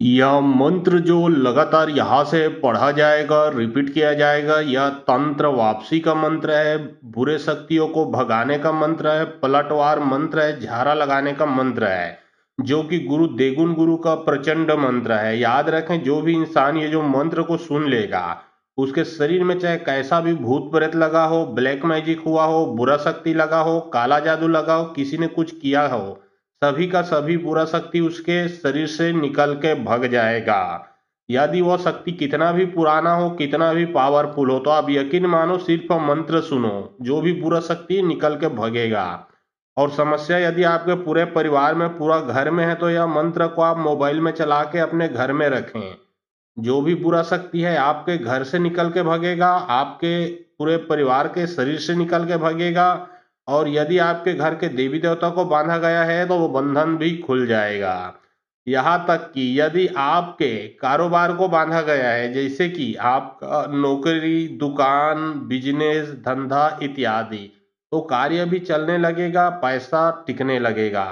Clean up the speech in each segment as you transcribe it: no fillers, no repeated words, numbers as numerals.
यह मंत्र जो लगातार यहाँ से पढ़ा जाएगा, रिपीट किया जाएगा, यह तंत्र वापसी का मंत्र है, बुरे शक्तियों को भगाने का मंत्र है, पलटवार मंत्र है, झारा लगाने का मंत्र है, जो कि गुरु देगुन गुरु का प्रचंड मंत्र है। याद रखें, जो भी इंसान ये जो मंत्र को सुन लेगा, उसके शरीर में चाहे कैसा भी भूत प्रेत लगा हो, ब्लैक मैजिक हुआ हो, बुरा शक्ति लगा हो, काला जादू लगा हो, किसी ने कुछ किया हो, सभी का सभी बुरा शक्ति उसके शरीर से निकल के भग जाएगा। यदि वह शक्ति कितना भी पुराना हो, कितना भी पावरफुल हो, तो आप यकीन मानो, सिर्फ मंत्र सुनो, जो भी बुरा शक्ति निकल के भगेगा। और समस्या यदि आपके पूरे परिवार में, पूरा घर में है, तो यह मंत्र को आप मोबाइल में चला के अपने घर में रखें। जो भी बुरा शक्ति है आपके घर से निकल के भगेगा, आपके पूरे परिवार के शरीर से निकल के भगेगा। और यदि आपके घर के देवी देवता को बांधा गया है तो वो बंधन भी खुल जाएगा। यहाँ तक कि यदि आपके कारोबार को बांधा गया है, जैसे कि आपका नौकरी, दुकान, बिजनेस, धंधा इत्यादि, तो कार्य भी चलने लगेगा, पैसा टिकने लगेगा।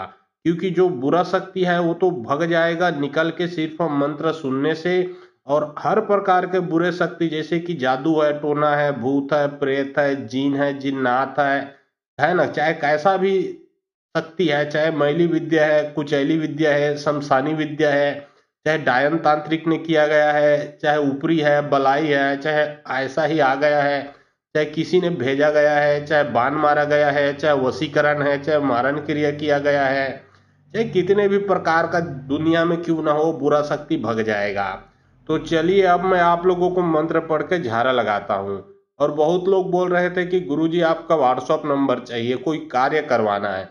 क्योंकि जो बुरा शक्ति है वो तो भग जाएगा निकल के, सिर्फ मंत्र सुनने से। और हर प्रकार के बुरे शक्ति, जैसे कि जादू है, टोना है, भूत है, प्रेत है, जीन है, जिन्नात है ना, चाहे कैसा भी शक्ति है, चाहे मैली विद्या है, कुचैली विद्या है, शमशानी विद्या है, चाहे डायन तांत्रिक ने किया गया है, चाहे ऊपरी है, बलाई है, चाहे ऐसा ही आ गया है, चाहे किसी ने भेजा गया है, चाहे बाण मारा गया है, चाहे वशीकरण है, चाहे मारण क्रिया किया गया है, चाहे कितने भी प्रकार का दुनिया में क्यों ना हो, बुरा शक्ति भग जाएगा। तो चलिए, अब मैं आप लोगों को मंत्र पढ़ के झाड़ा लगाता हूँ। और बहुत लोग बोल रहे थे कि गुरुजी आपका व्हाट्सअप नंबर चाहिए, कोई कार्य करवाना है।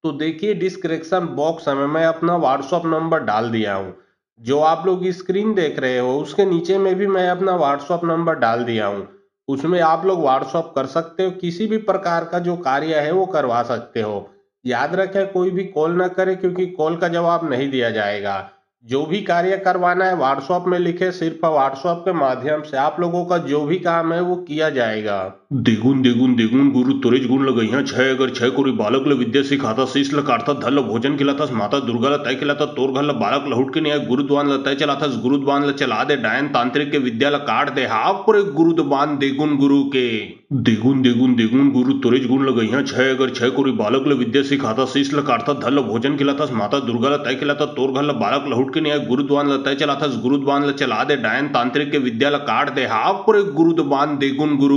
तो देखिए, डिस्क्रिप्शन बॉक्स में मैं अपना व्हाट्सअप नंबर डाल दिया हूँ। जो आप लोग स्क्रीन देख रहे हो उसके नीचे में भी मैं अपना व्हाट्सअप नंबर डाल दिया हूँ। उसमें आप लोग व्हाट्सअप कर सकते हो, किसी भी प्रकार का जो कार्य है वो करवा सकते हो। याद रखें, कोई भी कॉल ना करे, क्योंकि कॉल का जवाब नहीं दिया जाएगा। जो भी कार्य करवाना है व्हाट्सएप में लिखे, सिर्फ व्हाट्सएप के माध्यम से आप लोगों का जो भी काम है वो किया जाएगा। द्विगुण द्विगुण द्विगुण गुरु तुरज गुण लगइहा छह अगर छह कोरी बालक ल विद्या सिखाता शीश ल काटता धर ल भोजन खिलाता माता दुर्गा ल तय खिलाता तोर घर ल बालक लहुट के न्याय गुरुद्वान ल तय चलाता गुरुद्वान ल चला दे डायन तांत्रिक के विद्या ल काट दे हाफ पूरे गुरुद्वान देगुन गुरु के द्विगुण द्विगुण द्विगुण गुरु तुरज गुण लगइहा छह अगर छह कोरी बालक ल विद्या सिखाता शीश ल काटता धर ल भोजन खिलाता माता दुर्गा ल तय खिलाता तोर घर ल बालक लहुट के न्याय गुरुद्वान ल तय चलाता गुरुद्वान ल चला दे डायन तांत्रिक के विद्या ल काट दे हाफ पूरे गुरुद्वान देगुन गुरु के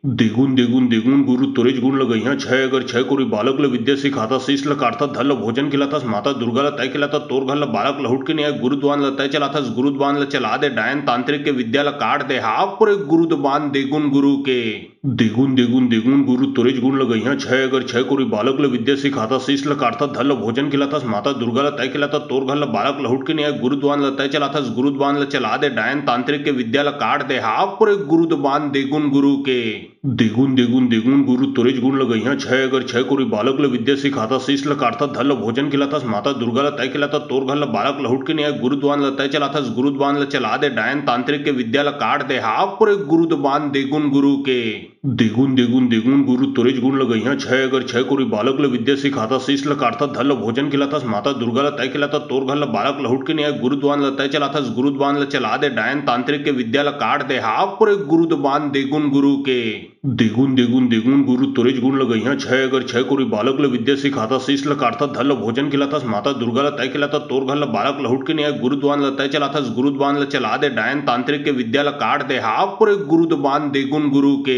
द्विगुण द्विगुण द्विगुण गुरु तुरज गुण लगइहा छह अगर छह कोरी बालक ल विद्या सिखाता शीश ल काटता धर ल भोजन खिलाता माता दुर्गा ल तय खिलाता तोर घर ल बालक लहुट के न्याय गुरुद्वान ल तय चलाता गुरुद्वान ल चला दे डायन तांत्रिक के विद्या ल काट दे हाफ पूरे गुरुद्वान देगुन गुरु के द्विगुण द्विगुण द्विगुण गुरु तुरज गुण लगइहा छह अगर छह कोरी बालक ल विद्या सिखाता शीश ल काटता धर ल भोजन खिलाता माता दुर्गा ल तय खिलाता तोर घर ल बालक लहुट के न्याय गुरुद्वान ल तय चलाता गुरुद्वान ल चला दे डायन तांत्रिक के विद्या ल काट दे हाफ पूरे गुरुद्वान देगुन गुरु के द्विगुण द्विगुण द्विगुण गुरु तुरज गुण लगइहा छह अगर छह कोरी बालक ल विद्या सिखाता शीश ल काटता धर ल भोजन खिलाता माता दुर्गा ल तय खिलाता तोर घर ल बालक लहुट के न्याय गुरुद्वान ल तय चलाता गुरुद्वान ल चला दे डायन तांत्रिक के विद्या ल काट दे हाफ पूरे गुरुद्वान देगुन गुरु के द्विगुण द्विगुण द्विगुण गुरु तुरज गुण लगइहा छह अगर छह कोरी बालक ल विद्या सिखाता शीश ल काटता धर ल भोजन खिलाता माता दुर्गा ल तय खिलाता तोर घर ल बालक लहुट के न्याय गुरुद्वान ल तय चलाता गुरुद्वान ल चला दे डायन तांत्रिक के विद्या ल काट दे हाफ पूरे गुरुद्वान देगुन गुरु के द्विगुण द्विगुण द्विगुण गुरु तुरज गुण लगइहा छह अगर छह कोरी बालक ल विद्या सिखाता शीश ल काटता धर ल भोजन खिलाता माता दुर्गा ल तय खिलाता तोर घर ल बालक लहुट के न्याय गुरुद्वान ल तय चलाता गुरुद्वान ल चला दे डायन तांत्रिक के विद्या ल काट दे हाफ पूरे गुरुद्वान देगुन गुरु के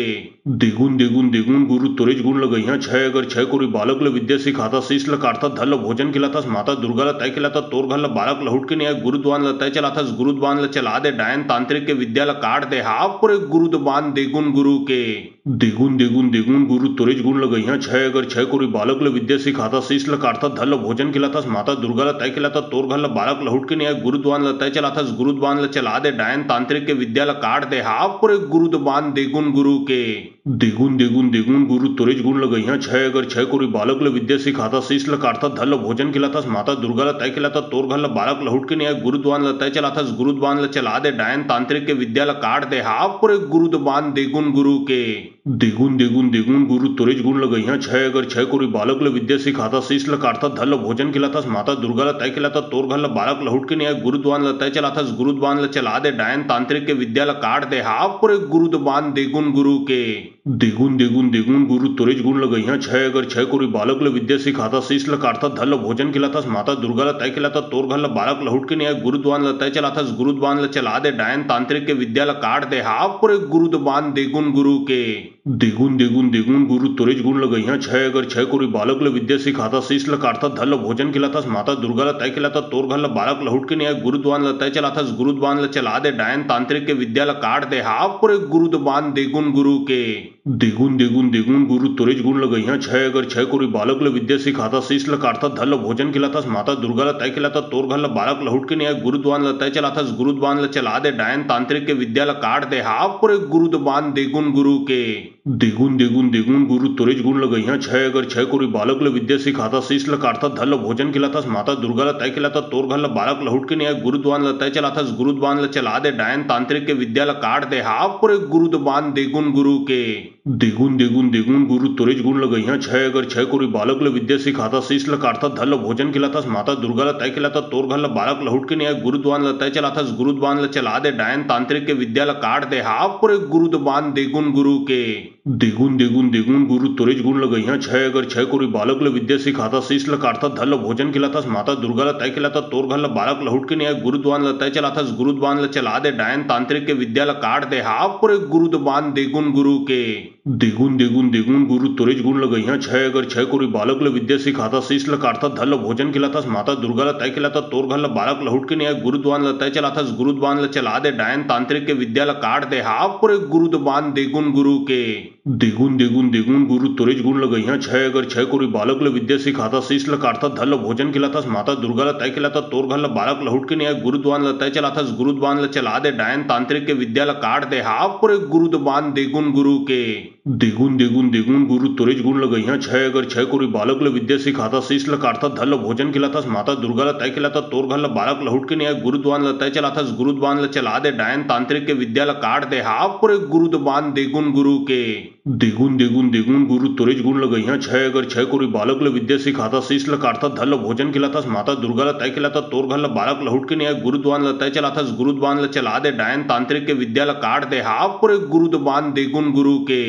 द्विगुण द्विगुण द्विगुण गुरु तुरज गुण लगइहा छह अगर छह कोरी बालक ल विद्या सिखाता शीश ल काटता धर ल भोजन खिलाता माता दुर्गा ल तय खिलाता तोर घर ल बालक लहुट के न्याय गुरुद्वान ल तय चलाता गुरुद्वान ल चला दे डायन तांत्रिक के विद्या ल काट दे हाफ पूरे गुरुद्वान देगुन गुरु के द्विगुण द्विगुण द्विगुण गुरु तुरज गुण लगइहा छह अगर छह कोरी बालक ल विद्या सिखाता शीश ल काटता धर ल भोजन खिलाता माता दुर्गा ल तय खिलाता तोर घर ल बालक लहुट के न्याय गुरुद्वान ल तय चलाता गुरुद्वान ल चला दे डायन तांत्रिक के विद्या ल काट दे हाफ पूरे गुरुद्वान देगुन गुरु के द्विगुण द्विगुण द्विगुण गुरु तुरज गुण लगइहा छह अगर छह कोरी बालक ल विद्या सिखाता शीश ल काटता धर ल भोजन खिलाता माता दुर्गा ल तय खिलाता तोर घर ल बालक लहुट के न्याय गुरुद्वान ल तय चलाता गुरुद्वान ल चला दे डायन तांत्रिक के विद्या ल काट दे हाफ पूरे गुरुद्वान देगुन गुरु के द्विगुण द्विगुण द्विगुण गुरु त्वरित गुण लगइहा छय अगर छय कोरी बालक ल विद्या सिखाता शीश ल काटता धर ल भोजन खिलाता माता दुर्गा ल तय खिलाता तोर घर ल बालक ल हुट के न्याय गुरुद्वान ल तय चलाता गुरुद्वान ल चला दे डायन तांत्रिक के विद्या ल काट दे हाफ पूरे गुरुद्वान द्विगुण गुरु के द्विगुण द्विगुण द्विगुण गुरु त्वरित गुण लगइहा छय अगर छय कोरी बालक ल विद्या सिखाता शीश ल काटता धर ल भोजन खिलाता माता दुर्गा ल तय खिलाता तोर घर ल बालक ल हुट के न्याय गुरुद्वान ल तय चलाता गुरुद्वान ल चला दे डायन तांत्रिक के विद्या ल काट दे हाफ पूरे गुरुद्वान द्विगुण गुरु के द्विगुण द्विगुण द्विगुण गुरु त्वरित गुण लगइहा छय अगर छय कोरी बालक ल विद्या सिखाता शीश ल काटता धर ल भोजन खिलाता माता दुर्गा ल तय खिलाता तोर घर ल बालक ल हुट के न्याय गुरुद्वान ल तय चलाता गुरुद्वान ल चला दे डायन तांत्रिक के विद्या ल काट दे हाफ पूरे गुरुद्वान द्विगुण गुरु के द्विगुण द्विगुण द्विगुण गुरु त्वरित गुण लगइहा छय अगर छय कोरी बालक ल विद्या सिखाता शीश ल काटता धर ल भोजन खिलाता माता दुर्गा ल तय खिलाता तोर घर ल बालक ल हुट के न्याय गुरुद्वान ल तय चलाता गुरुद्वान ल चला दे डायन तांत्रिक के विद्या ल काट दे हाफ पूरे गुरुद्वान द्विगुण गुरु के द्विगुण द्विगुण द्विगुण गुरु त्वरित गुण लगइहा छय अगर छय कोरी बालक ल विद्या सिखाता शीश ल काटता धर ल भोजन खिलाता माता दुर्गा ल तय खिलाता तोर घर ल बालक ल हुट के न्याय गुरुद्वान ल तय चलाता गुरुद्वान ल चला दे डायन तांत्रिक के विद्या ल काट दे हाफ पूरे गुरुद्वान द्विगुण गुरु के द्विगुण द्विगुण द्विगुण गुरु त्वरित गुण लगइहा छय अगर छय कोरी बालक ल विद्या सिखाता शीश ल काटता धर ल भोजन खिलाता माता दुर्गा ल तय खिलाता तोर घर ल बालक ल हुट के न्याय गुरुद्वान ल तय चलाता गुरुद्वान ल चला दे डायन तांत्रिक के विद्या ल काट दे हाफ पूरे गुरुद्वान द्विगुण गुरु के द्विगुण द्विगुण द्विगुण गुरु त्वरित गुण लगइहा छय अगर छय कोरी बालक ल विद्या सिखाता शीश ल काटता धर ल भोजन खिलाता माता दुर्गा ल तय खिलाता तोर घर ल बालक ल हुट के न्याय गुरुद्वान ल तय चलाता गुरुद्वान ल चला दे डायन तांत्रिक के विद्या ल काट दे हाफ पूरे गुरुद्वान द्विगुण गुरु के द्विगुण द्विगुण द्विगुण गुरु त्वरित गुण लगइहा छय अगर छय कोरी बालक ल विद्या सिखाता शीश ल काटता धर ल भोजन खिलाता माता दुर्गा ल तय खिलाता तोर घर ल बालक ल हुट के न्याय गुरुद्वान ल तय चलाता गुरुद्वान ल चला दे डायन तांत्रिक के विद्या ल काट दे हाफ पूरे गुरुद्वान द्विगुण गुरु के द्विगुण द्विगुण द्विगुण गुरु त्वरित गुण लगइहा छय अगर छय कोरी बालक ल विद्या सिखाता शीश ल काटता धर ल भोजन खिलाता माता दुर्गा ल तय खिलाता तोर घर ल बालक ल हुट के न्याय गुरुद्वान ल तय चलाता गुरुद्वान ल चला दे डायन तांत्रिक के विद्या ल काट दे हाफ पूरे गुरुद्वान द्विगुण गुरु के द्विगुण द्विगुण द्विगुण गुरु त्वरित गुण लगइहा छय अगर छय कोरी बालक ल विद्या सिखाता शीश ल काटता धर ल भोजन खिलाता माता दुर्गा ल तय खिलाता तोर घर ल बालक ल हुट के न्याय गुरुद्वान ल तय चलाता गुरुद्वान ल चला दे डायन तांत्रिक के विद्या ल काट दे हाफ पूरे गुरुद्वान द्विगुण गुरु के द्विगुण द्विगुण द्विगुण गुरु त्वरित गुण लगइहा छय अगर छय कोरी बालक ल विद्या सिखाता शीश ल काटता धर ल भोजन खिलाता माता दुर्गा ल तय खिलाता तोर घर ल बालक ल हुट के न्याय गुरुद्वान ल तय चलाता गुरुद्वान ल चला दे डायन तांत्रिक के विद्या ल काट दे हाफ पूरे गुरुद्वान द्विगुण गुरु के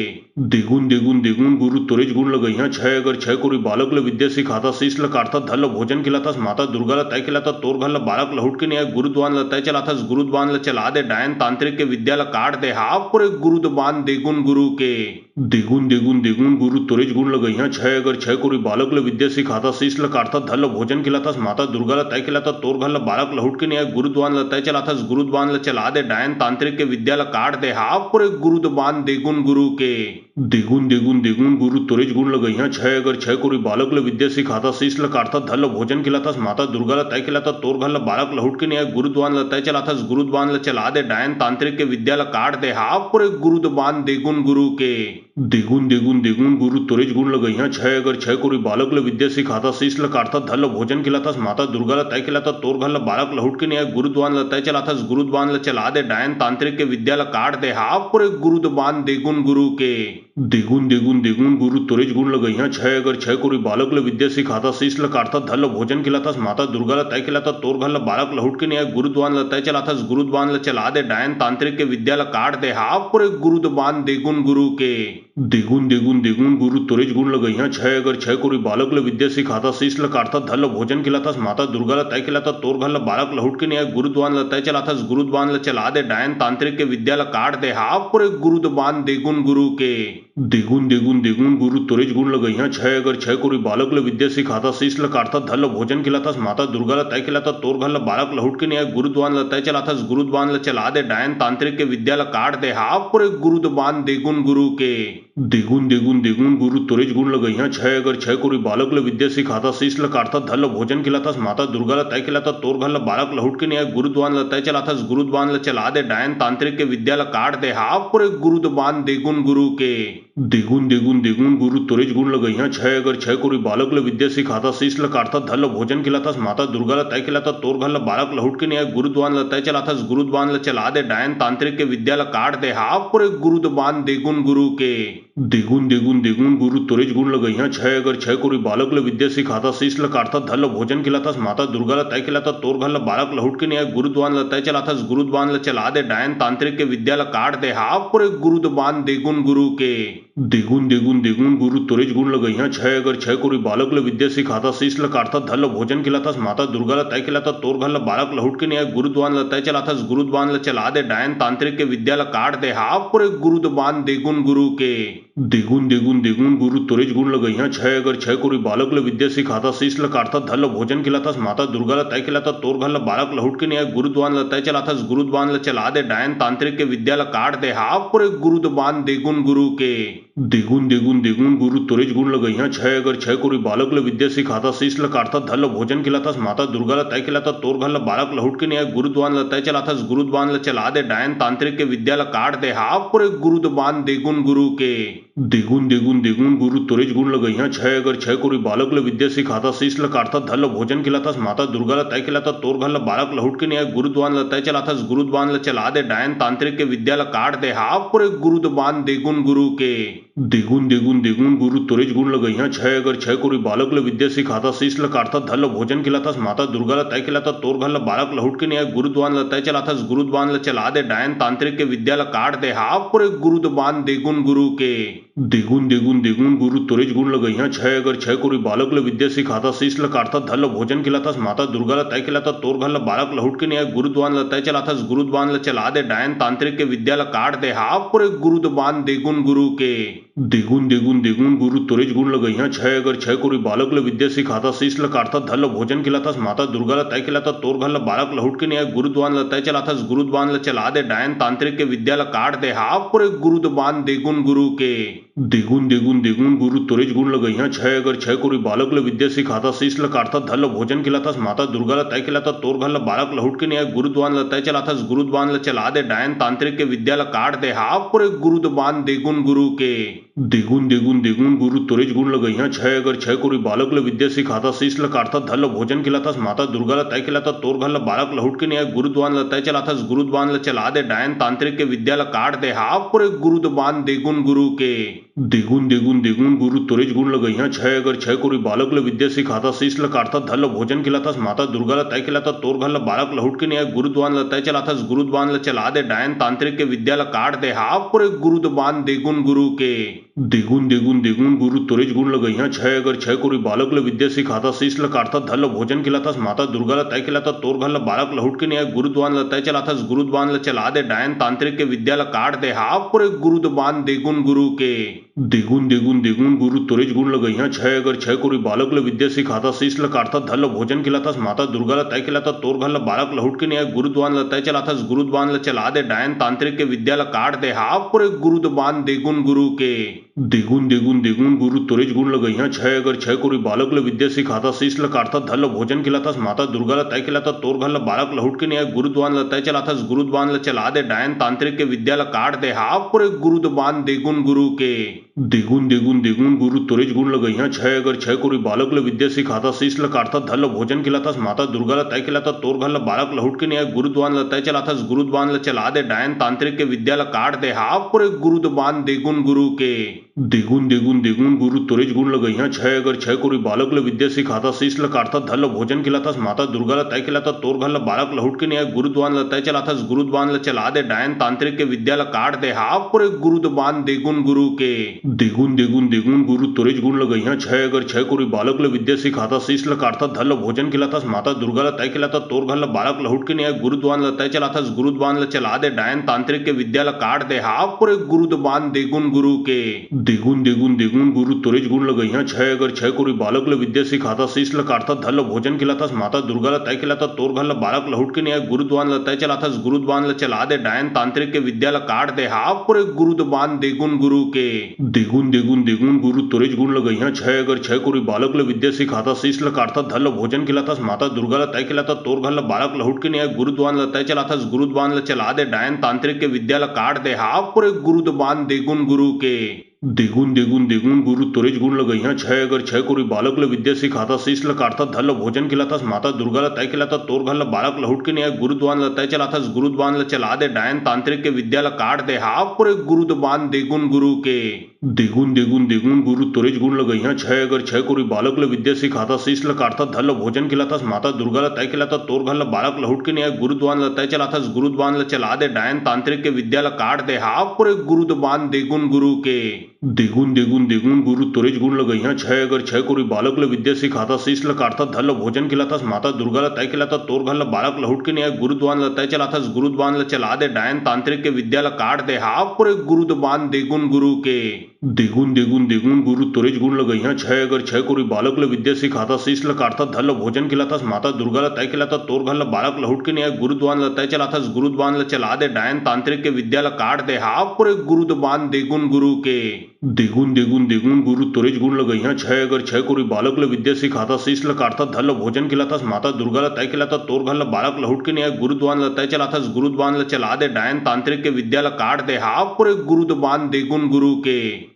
द्विगुण द्विगुण द्विगुण गुरु त्वरित गुण लगइहा छय अगर छय कोरी बालक ल विद्या सिखाता शीश ल काटता धर ल भोजन खिलाता माता दुर्गा ल तय खिलाता तोर घर ल बालक ल हुट के न्याय गुरुद्वान ल तय चलाता गुरुद्वान ल चला दे डायन तांत्रिक के विद्या ल काट दे हाफ पूरे गुरुद्वान द्विगुण गुरु के द्विगुण द्विगुण द्विगुण गुरु त्वरित गुण लगइहा छय अगर छय कोरी बालक ल विद्या सिखाता शीश ल काटता धर ल भोजन खिलाता माता दुर्गा ल तय खिलाता तोर घर ल बालक ल हुट के न्याय गुरुद्वान ल तय चलाता गुरुद्वान ल चला दे डायन तांत्रिक के विद्या ल काट दे हाफ पूरे गुरुद्वान द्विगुण गुरु के द्विगुण द्विगुण द्विगुण गुरु त्वरित गुण लगइहा छय अगर छय कोरी बालक ल विद्या सिखाता शीश ल काटता धर ल भोजन खिलाता माता दुर्गा ल तय खिलाता तोर घर ल बालक ल हुट के न्याय गुरुद्वान ल तय चलाता गुरुद्वान ल चला दे डायन तांत्रिक के विद्या ल काट दे हाफ पूरे गुरुद्वान द्विगुण गुरु के द्विगुण द्विगुण द्विगुण गुरु त्वरित गुण लगइहा छय अगर छय कोरी बालक ल विद्या सिखाता शीश ल काटता धर ल भोजन खिलाता माता दुर्गा ल तय खिलाता तोर घर ल बालक ल हुट के न्याय गुरुद्वान ल तय चलाता गुरुद्वान ल चला दे डायन तांत्रिक के विद्या ल काट दे हाफ पूरे गुरुद्वान द्विगुण गुरु के द्विगुण द्विगुण द्विगुण गुरु त्वरित गुण लगइहा छय अगर छय कोरी बालक ल विद्या सिखाता शीश ल काटता धर ल भोजन खिलाता माता दुर्गा ल तय खिलाता तोर घर ल बालक ल हुट के न्याय गुरुद्वान ल तय चलाता गुरुद्वान ल चला दे डायन तांत्रिक के विद्या ल काट दे हाफ पूरे गुरुद्वान द्विगुण गुरु के द्विगुण द्विगुण द्विगुण गुरु त्वरित गुण लगइहा छय अगर छय कोरी बालक ल विद्या सिखाता शीश ल काटता धर ल भोजन खिलाता माता दुर्गा ल तय खिलाता तोर घर ल बालक ल हुट के न्याय गुरुद्वान ल तय चलाता गुरुद्वान ल चला दे डायन तांत्रिक के विद्या ल काट दे हाफ पूरे गुरुद्वान द्विगुण गुरु के द्विगुण द्विगुण द्विगुण गुरु त्वरित गुण लगइहा छय अगर छय कोरी बालक ल विद्या सिखाता शीश ल काटता धर ल भोजन खिलाता माता दुर्गा ल तय खिलाता तोर घर ल बालक ल हुट के न्याय गुरुद्वान ल तय चलाता गुरुद्वान ल चला दे डायन तांत्रिक के विद्या ल काट दे हाफ पूरे गुरुद्वान द्विगुण गुरु के द्विगुण द्विगुण द्विगुण गुरु त्वरित गुण लगइहा छय अगर छय कोरी बालक ल विद्या सिखाता शीश ल काटता धर ल भोजन खिलाता माता दुर्गा ल तय खिलाता तोर घर ल बालक ल हुट के न्याय गुरुद्वान ल तय चलाता गुरुद्वान ल चला दे डायन तांत्रिक के विद्या ल काट दे हाफ पूरे गुरुद्वान द्विगुण गुरु के द्विगुण द्विगुण द्विगुण गुरु त्वरित गुण लगइहा छय अगर छय कोरी बालक ल विद्या सिखाता शीश ल काटता धर ल भोजन खिलाता माता दुर्गा ल तय खिलाता तोर घर ल बालक ल हुट के न्याय गुरुद्वान ल तय चलाता गुरुद्वान ल चला दे डायन तांत्रिक के विद्या ल काट दे हाफ पूरे गुरुद्वान द्विगुण गुरु के द्विगुण द्विगुण द्विगुण गुरु त्वरित गुण लगइहा छय अगर छय कोरी बालक ल विद्या सिखाता शीश ल काटता धर ल भोजन खिलाता माता दुर्गा ल तय खिलाता तोर घर ल बालक ल हुट के नहीं गुरुद्वान ल तय चलाता गुरुद्वान ल चला दे डायन तांत्रिक के विद्या ल काट दे हाफ पूरे गुरुद्वान द्विगुण गुरु के द्विगुण द्विगुण द्विगुण गुरु त्वरित गुण लगइहा छय अगर छय कोरी बालक ल विद्या सिखाता शीश ल काटता धर ल भोजन खिलाता माता दुर्गा ल तय खिलाता तोर घर ल बालक ल हुट के नहीं गुरुद्वान ल तय चलाता गुरुद्वान ल चला दे डायन तांत्रिक के विद्या ल काट दे हाफ पूरे गुरुद्वान द्विगुण गुरु के द्विगुण द्विगुण द्विगुण गुरु त्वरित गुण लगइहा छय अगर छय कोरी बालक ल विद्या सिखाता शीश ल काटता धर ल भोजन खिलाता माता दुर्गा ल तय खिलाता तोर घर ल बालक ल हुट के नहीं गुरुद्वान ल तय चलाता गुरुद्वान ल चला दे डायन तांत्रिक के विद्या ल काट दे हाफ पूरे गुरुद्वान द्विगुण गुरु के द्विगुण द्विगुण द्विगुण गुरु त्वरित गुण लगइहा छय अगर छय कोरी बालक ल विद्या सिखाता शीश ल काटता धर ल भोजन खिलाता माता दुर्गा ल तय खिलाता तोर घर ल बालक ल हुट के नहीं गुरुद्वान ल तय चलाता गुरुद्वान ल चला दे डायन तांत्रिक के विद्या ल काट दे हाफ पूरे गुरुद्वान द्विगुण गुरु के द्विगुण द्विगुण द्विगुण गुरु त्वरित गुण लगइहा छय अगर छय कोरी बालक ल विद्या सिखाता शीश ल काटता धर ल भोजन खिलाता माता दुर्गा ल तय खिलाता तोर घर ल बालक ल हुट के नहीं गुरुद्वान ल तय चलाता गुरुद्वान ल चला दे डायन तांत्रिक के विद्या ल काट दे हाफ पूरे गुरुद्वान द्विगुण गुरु के द्विगुण द्विगुण द्विगुण गुरु त्वरित गुण लगइहा छय अगर छय कोरी बालक ल विद्या सिखाता शीश ल काटता धर ल भोजन खिलाता माता दुर्गा ल तय खिलाता तोर घर ल बालक ल हुट के नहीं गुरुद्वान ल तय चलाता गुरुद्वान ल चला दे डायन तांत्रिक के विद्या ल काट दे हाफ पूरे गुरुद्वान द्विगुण गुरु के द्विगुण द्विगुण द्विगुण गुरु त्वरित गुण लगइहा छय अगर छय कोरी बालक ल विद्या सिखाता शीश ल काटता धर ल भोजन खिलाता माता दुर्गा ल तय खिलाता तोर घर ल बालक ल हुट के नहीं गुरुद्वान ल तय चलाता गुरुद्वान ल चला दे डायन तांत्रिक के विद्या ल काट दे हाफ पूरे गुरुद्वान द्विगुण गुरु के द्विगुण द्विगुण द्विगुण गुरु त्वरित गुण लगइहा छय अगर छय कोरी बालक ल विद्या सिखाता शीश ल काटता धर ल भोजन खिलाता माता दुर्गा ल तय खिलाता तोर घर ल बालक ल हुट के नहीं गुरुद्वान ल तय चलाता गुरुद्वान ल चला दे डायन तांत्रिक के विद्या ल काट दे हाफ पूरे गुरुद्वान द्विगुण गुरु के द्विगुण द्विगुण द्विगुण गुरु त्वरित गुण लगइहा छय अगर छय कोरी बालक ल विद्या सिखाता शीश ल काटता धर ल भोजन खिलाता माता दुर्गा ल तय खिलाता तोर घर ल बालक ल हुट के नहीं गुरुद्वान ल तय चलाता गुरुद्वान ल चला दे डायन तांत्रिक के विद्या ल काट दे हाफ पूरे गुरुद्वान द्विगुण गुरु के द्विगुण द्विगुण द्विगुण गुरु त्वरित गुण लगइहा छय अगर छय कोरी बालक ल विद्या सिखाता शीश ल काटता धर ल भोजन खिलाता माता दुर्गा ल तय खिलाता तोर घर ल बालक ल हुट के नहीं गुरुद्वान ल तय चलाता गुरुद्वान ल चला दे डायन तांत्रिक के विद्या ल काट दे हाफ पूरे गुरुद्वान द्विगुण गुरु के द्विगुण द्विगुण द्विगुण गुरु त्वरित गुण लगइहा छय अगर छय कोरी बालक ल विद्या सिखाता शीश ल काटता धर ल भोजन खिलाता माता दुर्गा ल तय खिलाता तोर घर ल बालक ल हुट के नहीं गुरुद्वान ल तय चलाता गुरुद्वान ल चला दे डायन तांत्रिक के विद्या ल काट दे हाफ पूरे गुरुद्वान द्विगुण गुरु के द्विगुण द्विगुण द्विगुण गुरु त्वरित गुण लगइहा छय अगर छय कोरी बालक ल विद्या सिखाता शीश ल काटता धर ल भोजन खिलाता माता दुर्गा ल तय खिलाता तोर घर ल बालक ल हुट के नहीं गुरुद्वान ल तय चलाता गुरुद्वान ल चला दे डायन तांत्रिक के विद्या ल काट दे हाफ पूरे गुरुद्वान द्विगुण गुरु के द्विगुण द्विगुण द्विगुण गुरु त्वरित गुण लगइहा छय अगर छय कोरी बालक ल विद्या सिखाता शीश ल काटता धर ल भोजन खिलाता माता दुर्गा ल तय खिलाता तोर घर ल बालक ल हुट के नहीं गुरुद्वान ल तय चलाता गुरुद्वान ल चला दे डायन तांत्रिक के विद्या ल काट दे हाफ पूरे गुरुद्वान द्विगुण गुरु के द्विगुण द्विगुण द्विगुण गुरु त्वरित गुण लगइहा छय अगर छय कोरी बालक ल विद्या सिखाता शीश ल काटता धर ल भोजन खिलाता माता दुर्गा ल तय खिलाता तोर घर ल बालक ल हुट के नहीं गुरुद्वान ल तय चलाता गुरुद्वान ल चला दे डायन तांत्रिक के विद्या ल काट दे हाफ पूरे गुरुद्वान द्विगुण गुरु के द्विगुण द्विगुण द्विगुण गुरु त्वरित गुण लगइहा छय अगर छय कोरी बालक ल विद्या सिखाता शीश ल काटता धर ल भोजन खिलाता माता दुर्गा ल तय खिलाता तोर घर ल बालक ल हुट के नहीं गुरुद्वान ल तय चलाता गुरुद्वान ल चला दे डायन तांत्रिक के विद्या ल काट दे हाफ पूरे गुरुद्वान द्विगुण गुरु के द्विगुण द्विगुण द्विगुण गुरु त्वरित गुण लगइहा छय अगर छय कोरी बालक ल विद्या सिखाता शीश ल काटता धर ल भोजन खिलाता माता दुर्गा ल तय खिलाता तोर घर ल बालक ल हुट के नहीं गुरुद्वान ल तय चलाता गुरुद्वान ल चला दे डायन तांत्रिक के विद्या ल काट दे हाफ पूरे गुरुद्वान द्विगुण गुरु के द्विगुण द्विगुण द्विगुण गुरु त्वरित गुण लगइहा छय अगर छय कोरी बालक ल विद्या सिखाता शीश ल काटता धर ल भोजन खिलाता माता दुर्गा ल तय खिलाता तोर घर ल बालक ल हुट के नहीं गुरुद्वान ल तय चलाता गुरुद्वान ल चला दे डायन तांत्रिक के विद्या ल काट दे हाफ पूरे गुरुद्वान द्विगुण गुरु के द्विगुण द्विगुण द्विगुण गुरु त्वरित गुण लगइहा छय अगर छय कोरी बालक ल विद्या सिखाता शीश ल काटता धर ल भोजन खिलाता माता दुर्गा ल तय खिलाता तोर घर ल बालक ल हुट के नहीं गुरुद्वान ल तय चलाता गुरुद्वान ल चला दे डायन तांत्रिक के विद्या ल काट दे हाफ पूरे गुरुद्वान द्विगुण गुरु के द्विगुण द्विगुण द्विगुण गुरु त्वरित गुण लगइहा छय अगर छय कोरी बालक ल विद्या सिखाता शीश ल काटता धर ल भोजन खिलाता माता दुर्गा ल तय खिलाता तोर घर ल बालक ल हुट के नहीं गुरुद्वान ल तय चलाता गुरुद्वान ल चला दे डायन तांत्रिक के विद्या ल काट दे हाफ पूरे गुरुद्वान द्विगुण गुरु के द्विगुण द्विगुण द्विगुण गुरु त्वरित गुण लगइहा छय अगर छय कोरी बालक ल विद्या सिखाता शीश ल काटता धर ल भोजन खिलाता माता दुर्गा ल तय खिलाता तोर घर ल बालक ल हुट के नहीं गुरुद्वान ल तय चलाता गुरुद्वान ल चला दे डायन तांत्रिक के विद्या ल काट दे हाफ पूरे गुरुद्वान द्विगुण गुरु के द्विगुण द्विगुण द्विगुण गुरु तुरेज गुण लगइहा छय अगर छय कोरी बालक ल विद्या सिखाता शीश ल काटता धर ल भोजन खिलातास माता दुर्गा ल तय खिलाता तोर घर ल बालक ल हुट के न्याय गुरुद्वान ल तय चलातास गुरुद्वान ल चला दे डायन तांत्रिक के विद्या ल काट दे हाफ पूरे गुरुद्वान द्विगुण गुरु के द्विगुण द्विगुण द्विगुण गुरु तुरेज गुण लगइहा छय अगर छय कोरी बालक ल विद्या सिखाता शीश ल काटता धर ल भोजन खिलातास माता दुर्गा ल तय खिलाता तोर घर ल बालक ल हुट के न्याय गुरुद्वान ल तय चलातास गुरुद्वान ल चला दे डायन तांत्रिक के विद्या ल काट दे हाफ पूरे गुरुद्वान द्विगुण गुरु के द्विगुण द्विगुण द्विगुण गुरु तुरेज गुण लगइहा छय अगर छय कोरी बालक ल विद्या सिखाता शीश ल काटता धर ल भोजन खिलातास माता दुर्गा ल तय खिलाता तोर घर ल बालक ल हुट के न्याय गुरुद्वान ल तय चलातास गुरुद्वान ल चला दे डायन तांत्रिक के विद्या ल काट दे हाफ पूरे गुरुद्वान द्विगुण गुरु के द्विगुण द्विगुण द्विगुण गुरु तुरेज गुण लगइहा छय अगर छय कोरी बालक ल विद्या सिखाता शीश ल काटता धर ल भोजन खिलातास माता दुर्गा ल तय खिलाता तोर घर ल बालक ल हुट के न्याय गुरुद्वान ल तय चलातास गुरुद्वान ल चला दे डायन तांत्रिक के विद्या ल काट दे हाफ पूरे गुरुद्वान द्विगुण गुरु के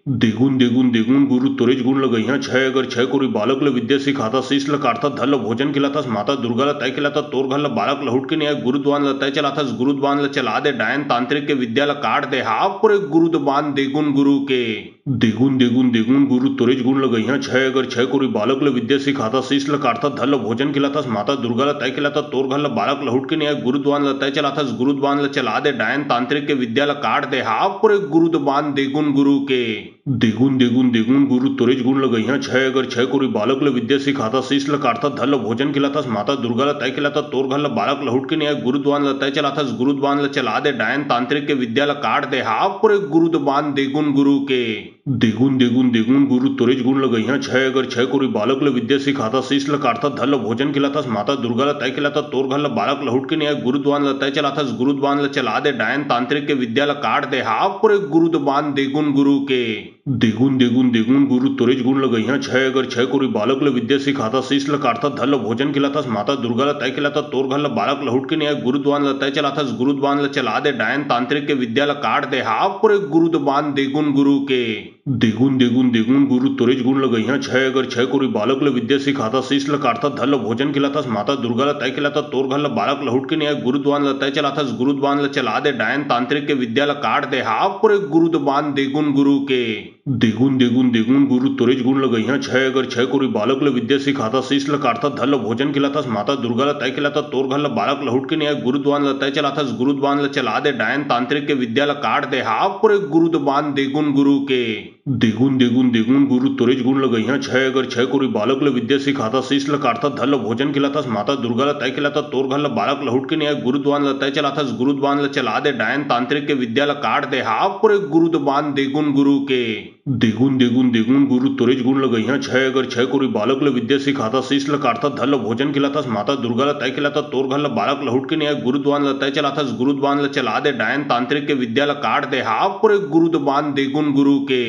द्विगुण द्विगुण द्विगुण गुरु तुरेज गुण लगइहा छय अगर छय कोरी बालक ल विद्या सिखाता शीश ल काटता धर ल भोजन खिलातास माता दुर्गा ल तय खिलाता तोर घर ल बालक ल हुट के न्याय गुरुद्वान ल तय चलातास गुरुद्वान ल चला दे डायन तांत्रिक के विद्या ल काट दे हाफ पूरे गुरुद्वान द्विगुण गुरु के द्विगुण द्विगुण द्विगुण गुरु तुरेज गुण लगइहा छय अगर छय कोरी बालक ल विद्या सिखाता शीश ल काटता धर ल भोजन खिलातास माता दुर्गा ल तय खिलाता तोर घर ल बालक ल हुट के न्याय गुरुद्वान ल तय चलातास गुरुद्वान ल चला दे डायन तांत्रिक के विद्या ल काट दे हाफ पूरे गुरुद्वान द्विगुण गुरु के द्विगुण द्विगुण द्विगुण गुरु तुरेज गुण लगइहा छय अगर छय कोरी बालक ल विद्या सिखाता शीश ल काटता धर ल भोजन खिलातास माता दुर्गा ल तय खिलाता तोर घर ल बालक ल हुट के न्याय गुरुद्वान ल तय चलातास गुरुद्वान ल चला दे डायन तांत्रिक के विद्या ल काट दे हाफ पूरे गुरुद्वान द्विगुण गुरु के द्विगुण द्विगुण द्विगुण गुरु तुरेज गुण लगइहा छय अगर छय कोरी बालक ल विद्या सिखाता शीश ल काटता धर ल भोजन खिलातास माता दुर्गा ल तय खिलाता तोर घर ल बालक ल हुट के न्याय गुरुद्वान ल तय चलातास गुरुद्वान ल चला दे डायन तांत्रिक के विद्या ल काट दे हाफ पूरे गुरुद्वान द्विगुण गुरु के द्विगुण द्विगुण द्विगुण गुरु तुरेज गुण लगइहा छय अगर छय कोरी बालक ल विद्या सिखाता शीश ल काटता धर ल भोजन खिलातास माता दुर्गा ल तय खिलाता तोर घर ल बालक ल हुट के न्याय गुरुद्वान ल तय चलातास गुरुद्वान ल चला दे डायन तांत्रिक के विद्या ल काट दे हाफ पूरे गुरुद्वान द्विगुण गुरु के द्विगुण द्विगुण द्विगुण गुरु तुरेज गुण लगइहा छय अगर छय कोरी बालक ल विद्या सिखाता शीश ल काटता धर ल भोजन खिलातास माता दुर्गा ल तय खिलाता तोर घर ल बालक ल हुट के न्याय गुरुद्वान ल तय चलातास गुरुद्वान ल चला दे डायन तांत्रिक के विद्या ल काट दे हाफ पूरे गुरुद्वान द्विगुण गुरु के द्विगुण द्विगुण द्विगुण गुरु तुरेज गुण लगइहा छय अगर छय कोरी बालक ल विद्या सिखाता शीश ल काटता धर ल भोजन खिलातास माता दुर्गा ल तय खिलाता तोर घर ल बालक ल हुट के न्याय गुरुद्वान ल तय चलातास गुरुद्वान ल चला दे डायन तांत्रिक के विद्या ल काट दे हाफ पूरे गुरुद्वान द्विगुण गुरु के द्विगुण द्विगुण द्विगुण गुरु तुरेज गुण लगइहा छय अगर छय कोरी बालक ल विद्या सिखाता शीश ल काटता धर ल भोजन खिलातास माता दुर्गा ल तय खिलाता तोर घर ल बालक ल हुट के न्याय गुरुद्वान ल तय चलातास गुरुद्वान ल चला दे डायन तांत्रिक के विद्या ल काट दे हाफ पूरे गुरुद्वान द्विगुण गुरु के द्विगुण द्विगुण द्विगुण गुरु तुरेज गुण लगइहा छय अगर छय कोरी बालक ल विद्या सिखाता शीश ल काटता धर ल भोजन खिलातास माता दुर्गा ल तय खिलाता तोर घर ल बालक ल हुट के न्याय गुरुद्वान ल तय चलातास गुरुद्वान ल चला दे डायन तांत्रिक के विद्या ल काट दे हाफ पूरे गुरुद्वान द्विगुण गुरु के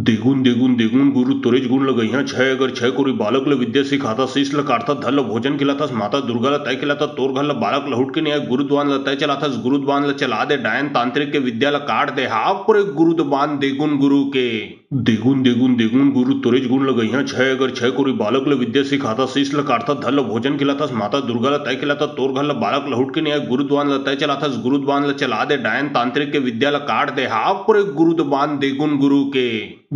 द्विगुण द्विगुण द्विगुण गुरु तुरेज गुण लगइहा छय अगर छय कोरी बालक ल विद्या सिखाता शीश ल काटता धर ल भोजन खिलातास माता दुर्गा ल तय खिलाता तोर घर ल बालक ल हुट के न्याय गुरुद्वान ल तय चलातास गुरुद्वान ल चला दे डायन तांत्रिक के विद्या ल काट दे हाफ पूरे गुरुद्वान द्विगुण गुरु के द्विगुण द्विगुण द्विगुण गुरु तुरेज गुण लगइहा छय अगर छय कोरी बालक ल विद्या सिखाता शीश ल काटता धर ल भोजन खिलातास माता दुर्गा ल तय खिलाता तोर घर ल बालक ल हुट के न्याय गुरुद्वान ल तय चलातास गुरुद्वान ल चला दे डायन तांत्रिक के विद्या ल काट दे हाफ पूरे गुरुद्वान द्विगुण गुरु के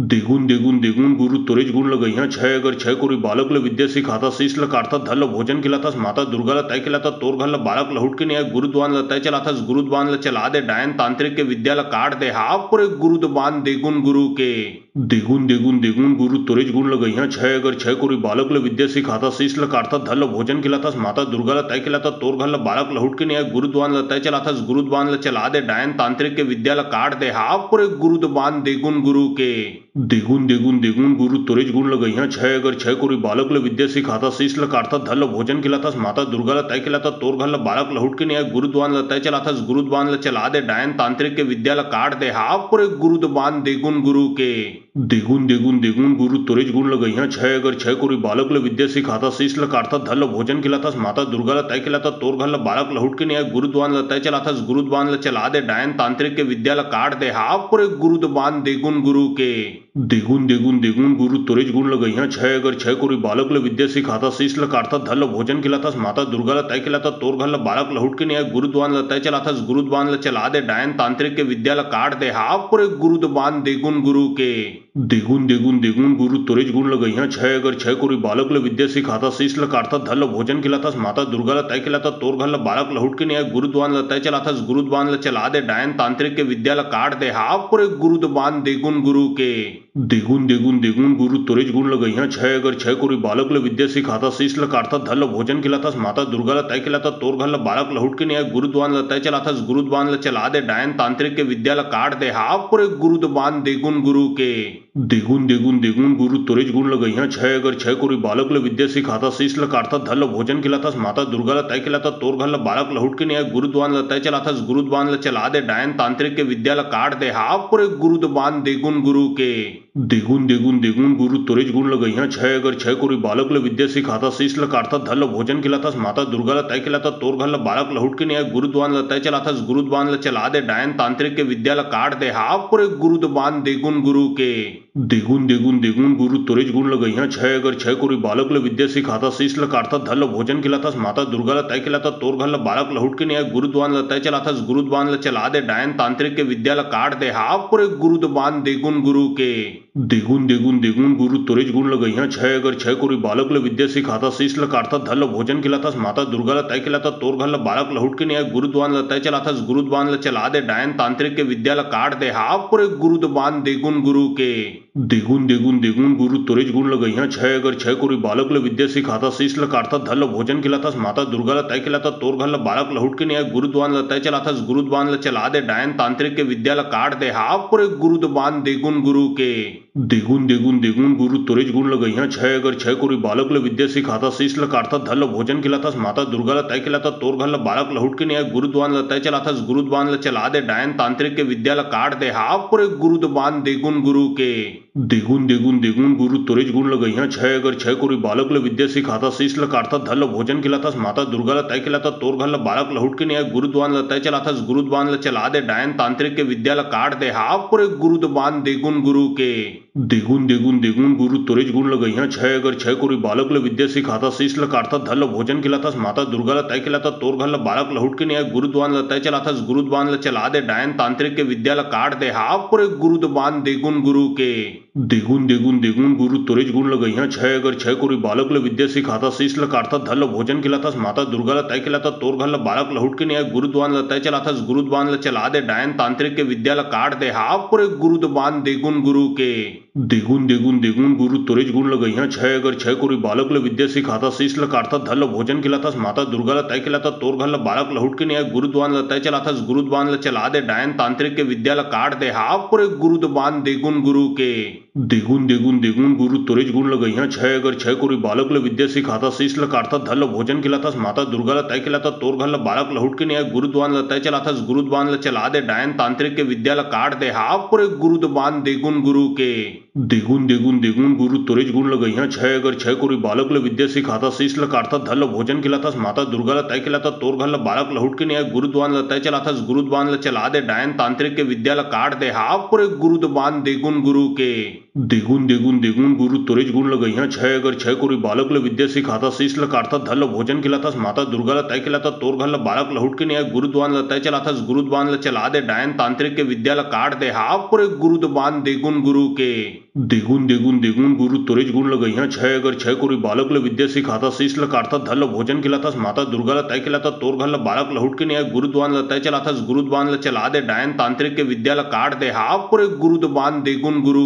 द्विगुण द्विगुण द्विगुण गुरु तुरेज गुण लगइहा छय अगर छय कोरी बालक ल विद्या सिखाता शीश ल काटता धर ल भोजन खिलातास माता दुर्गा ल तय खिलाता तोर घर ल बालक ल हुट के न्याय गुरुद्वान ल तय चलातास गुरुद्वान ल चला दे डायन तांत्रिक के विद्या ल काट दे हाफ पूरे गुरुद्वान द्विगुण गुरु के द्विगुण द्विगुण द्विगुण गुरु तुरेज गुण लगइहा छय अगर छय कोरी बालक ल विद्या सिखाता शीश ल काटता धर ल भोजन खिलातास माता दुर्गा ल तय खिलाता तोर घर ल बालक ल हुट के न्याय गुरुद्वान ल तय चलातास गुरुद्वान ल चला दे डायन तांत्रिक के विद्या ल काट दे हाफ पूरे गुरुद्वान द्विगुण गुरु के द्विगुण द्विगुण द्विगुण गुरु तुरेज गुण लगइहा छय अगर छय कोरी बालक ल विद्या सिखाता शीश ल काटता धर ल भोजन खिलातास माता दुर्गा ल तय खिलाता तोर घर ल बालक ल हुट के न्याय गुरुद्वान ल तय चलातास गुरुद्वान ल चला दे डायन तांत्रिक के विद्या ल काट दे हाफ पूरे गुरुद्वान द्विगुण गुरु के द्विगुण द्विगुण द्विगुण गुरु तुरेज गुण लगइहा छय अगर छय कोरी बालक ल विद्या सिखाता शीश ल काटता धर ल भोजन खिलातास माता दुर्गा ल तय खिलाता तोर घर ल बालक ल हुट के न्याय गुरुद्वान ल तय चलातास गुरुद्वान ल चला दे डायन तांत्रिक के विद्या ल काट दे हाफ पूरे गुरुद्वान द्विगुण गुरु के द्विगुण द्विगुण द्विगुण गुरु तुरेज गुण लगइहा छय अगर छय कोरी बालक ल विद्या सिखाता शीश ल काटता धर ल भोजन खिलातास माता दुर्गा ल तय खिलाता तोर घर ल बालक ल हुट के न्याय गुरुद्वान ल तय चलातास गुरुद्वान ल चला दे डायन तांत्रिक के विद्या ल काट दे हाफ पूरे गुरुद्वान द्विगुण गुरु के द्विगुण द्विगुण द्विगुण गुरु तुरेज गुण लगइहा छय अगर छय कोरी बालक ल विद्या सिखाता शीश ल काटता धर ल भोजन खिलातास माता दुर्गा ल तय खिलाता तोर घर ल बालक ल हुट के न्याय गुरुद्वान ल तय चलातास गुरुद्वान ल चला दे डायन तांत्रिक के विद्या ल काट दे हाफ पूरे गुरुद्वान द्विगुण गुरु के द्विगुण द्विगुण द्विगुण गुरु तुरेज गुण लगइहा छय अगर छय कोरी बालक ल विद्या सिखाता शीश ल काटता धर ल भोजन खिलातास माता दुर्गा ल तय खिलाता तोर घर ल बालक ल हुट के न्याय गुरुद्वान ल तय चलातास गुरुद्वान ल चला दे डायन तांत्रिक के विद्या ल काट दे हाफ पूरे गुरुद्वान द्विगुण गुरु के द्विगुण द्विगुण द्विगुण गुरु तुरेज गुण लगइहा छय अगर छय कोरी बालक ल विद्या सिखाता शीश ल काटता धर ल भोजन खिलातास माता दुर्गा ल तय खिलाता तोर घर ल बालक ल हुट के न्याय गुरुद्वान ल तय चलातास गुरुद्वान ल चला दे डायन तांत्रिक के विद्या ल काट दे हाफ पूरे गुरुद्वान द्विगुण गुरु के द्विगुण द्विगुण द्विगुण गुरु तुरेज गुण लगइहा छय अगर छय कोरी बालक ल विद्या सिखाता शीश ल काटता धर ल भोजन खिलातास माता दुर्गा ल तय खिलाता तोर घर ल बालक ल हुट के न्याय गुरुद्वान ल तय चलातास गुरुद्वान ल चला दे डायन तांत्रिक के विद्या ल काट दे हाफ पूरे गुरुद्वान द्विगुण गुरु के द्विगुण द्विगुण द्विगुण गुरु तुरेज गुण लगइहा छय अगर छय कोरी बालक ल विद्या सिखाता शीश ल काटता धर ल भोजन खिलातास माता दुर्गा ल तय खिलाता तोर घर ल बालक ल हुट के न्याय गुरुद्वान ल तय चलातास गुरुद्वान ल चला दे डायन तांत्रिक के विद्या ल काट दे हाफ पूरे गुरुद्वान द्विगुण गुरु के द्विगुण द्विगुण द्विगुण गुरु तुरेज गुण लगइहा छय अगर छय कोरी बालक ल विद्या सिखाता शीश ल काटता धर ल भोजन खिलातास माता दुर्गा ल तय खिलाता तोर घर ल बालक ल हुट के न्याय गुरुद्वान ल तय चलातास गुरुद्वान ल चला दे डायन तांत्रिक के विद्या ल काट दे हाफ पूरे गुरुद्वान द्विगुण गुरु के द्विगुण द्विगुण द्विगुण गुरु तुरेज गुण लगइहा छय अगर छय कोरी बालक ल विद्या सिखाता शीश ल काटता धर ल भोजन खिलातास माता दुर्गा ल तय खिलाता तोर घर ल बालक ल हुट के न्याय गुरुद्वान ल तय चलातास गुरुद्वान ल चला दे डायन तांत्रिक के विद्या ल काट दे हाफ पूरे गुरुद्वान द्विगुण गुरु के द्विगुण द्विगुण द्विगुण गुरु तुरेज गुण लगइहा छय अगर छय कोरी बालक ल विद्या सिखाता शीश ल काटता धर ल भोजन खिलातास माता दुर्गा ल तय खिलाता तोर घर ल बालक ल हुट के न्याय गुरुद्वान ल तय चलातास गुरुद्वान ल चला दे डायन तांत्रिक के विद्या ल काट दे हाफ पूरे गुरुद्वान द्विगुण गुरु के द्विगुण द्विगुण द्विगुण गुरु तुरेज गुण लगइहा छय अगर छय कोरी बालक ल विद्या सिखाता शीश ल काटता धर ल भोजन खिलातास माता दुर्गा ल तय खिलाता तोर घर ल बालक ल हुट के न्याय गुरुद्वान ल तय चलातास गुरुद्वान ल चला दे डायन तांत्रिक के विद्या ल काट दे हाफ पूरे गुरुद्वान द्विगुण गुरु के द्विगुण द्विगुण द्विगुण गुरु तुरेज गुण लगइहा छय अगर छय कोरी बालक ल विद्या सिखाता शीश ल काटता धर ल भोजन खिलातास माता दुर्गा ल तय खिलाता तोर घर ल बालक ल हुट के न्याय गुरुद्वान ल तय चलातास गुरुद्वान ल चला दे डायन तांत्रिक के विद्या ल काट दे हाफ पूरे गुरुद्वान द्विगुण गुरु के द्विगुण द्विगुण द्विगुण गुरु तुरेज गुण लगइहा छय अगर छय कोरी बालक ल विद्या सिखाता शीश ल काटता धर ल भोजन खिलातास माता दुर्गा ल तय खिलाता तोर घर ल बालक ल हुट के न्याय गुरुद्वान ल तय चलातास गुरुद्वान ल चला दे डायन तांत्रिक के विद्या ल काट दे हाफ पूरे गुरुद्वान द्विगुण गुरु के द्विगुण द्विगुण द्विगुण गुरु तुरेज गुण लगइहा छय अगर छय कोरी बालक ल विद्या सिखाता शीश ल काटता धर ल भोजन खिलातास माता दुर्गा ल तय खिलाता तोर घर ल बालक ल हुट के न्याय गुरुद्वान ल तय चलातास गुरुद्वान ल चला दे डायन तांत्रिक के विद्या ल काट दे हाफ पूरे गुरुद्वान द्विगुण गुरु के द्विगुण द्विगुण द्विगुण गुरु तुरेज गुण लगइहा छय अगर छय कोरी बालक ल विद्या सिखाता शीश ल काटता धर ल भोजन खिलातास माता दुर्गा ल तय खिलाता तोर घर ल बालक ल हुट के न्याय गुरुद्वान ल तय चलातास गुरुद्वान ल चला दे डायन तांत्रिक के विद्या ल काट दे हाफ पूरे गुरुद्वान द्विगुण गुरु के द्विगुण द्विगुण द्विगुण गुरु तुरेज गुण लगइहा छय अगर छय कोरी बालक ल विद्या सिखाता शीश ल काटता धर ल भोजन खिलातास माता दुर्गा ल तय खिलाता तोर घर ल बालक ल हुट के न्याय गुरुद्वान ल तय चलातास गुरुद्वान ल चला दे डायन तांत्रिक के विद्या ल काट दे हाफ पूरे गुरुद्वान द्विगुण गुरु के द्विगुण द्विगुण द्विगुण गुरु तुरेज गुण लगइहा छय अगर छय कोरी बालक ल विद्या सिखाता शीश ल काटता धर ल भोजन खिलातास माता दुर्गा ल तय खिलाता तोर घर ल बालक ल हुट के न्याय गुरुद्वान ल तय चलातास गुरुद्वान ल चला दे डायन तांत्रिक के विद्या ल काट दे हाफ पूरे गुरुद्वान द्विगुण गुरु के द्विगुण द्विगुण द्विगुण गुरु तुरेज गुण लगइहा छय अगर छय कोरी बालक ल विद्या सिखाता शीश ल काटता धर ल भोजन खिलातास माता दुर्गा ल तय खिलाता तोर घर ल बालक ल हुट के न्याय गुरुद्वान ल तय चलातास गुरुद्वान ल चला दे डायन तांत्रिक के विद्या ल काट दे हाफ पूरे गुरुद्वान द्विगुण गुरु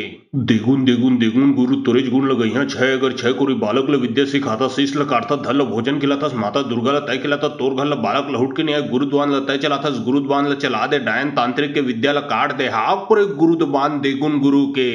के द्विगुण द्विगुण द्विगुण गुरु तुरेज गुण लगइहा छय अगर छय कोरी बालक ल विद्या सिखाता शीश ल काटता धर ल भोजन खिलातास माता दुर्गा ल तय खिलाता तोर घर ल बालक ल हुट के न्याय गुरुद्वान ल तय चलातास गुरुद्वान ल चला दे डायन तांत्रिक के विद्या ल काट दे हाफ पूरे गुरुद्वान द्विगुण गुरु के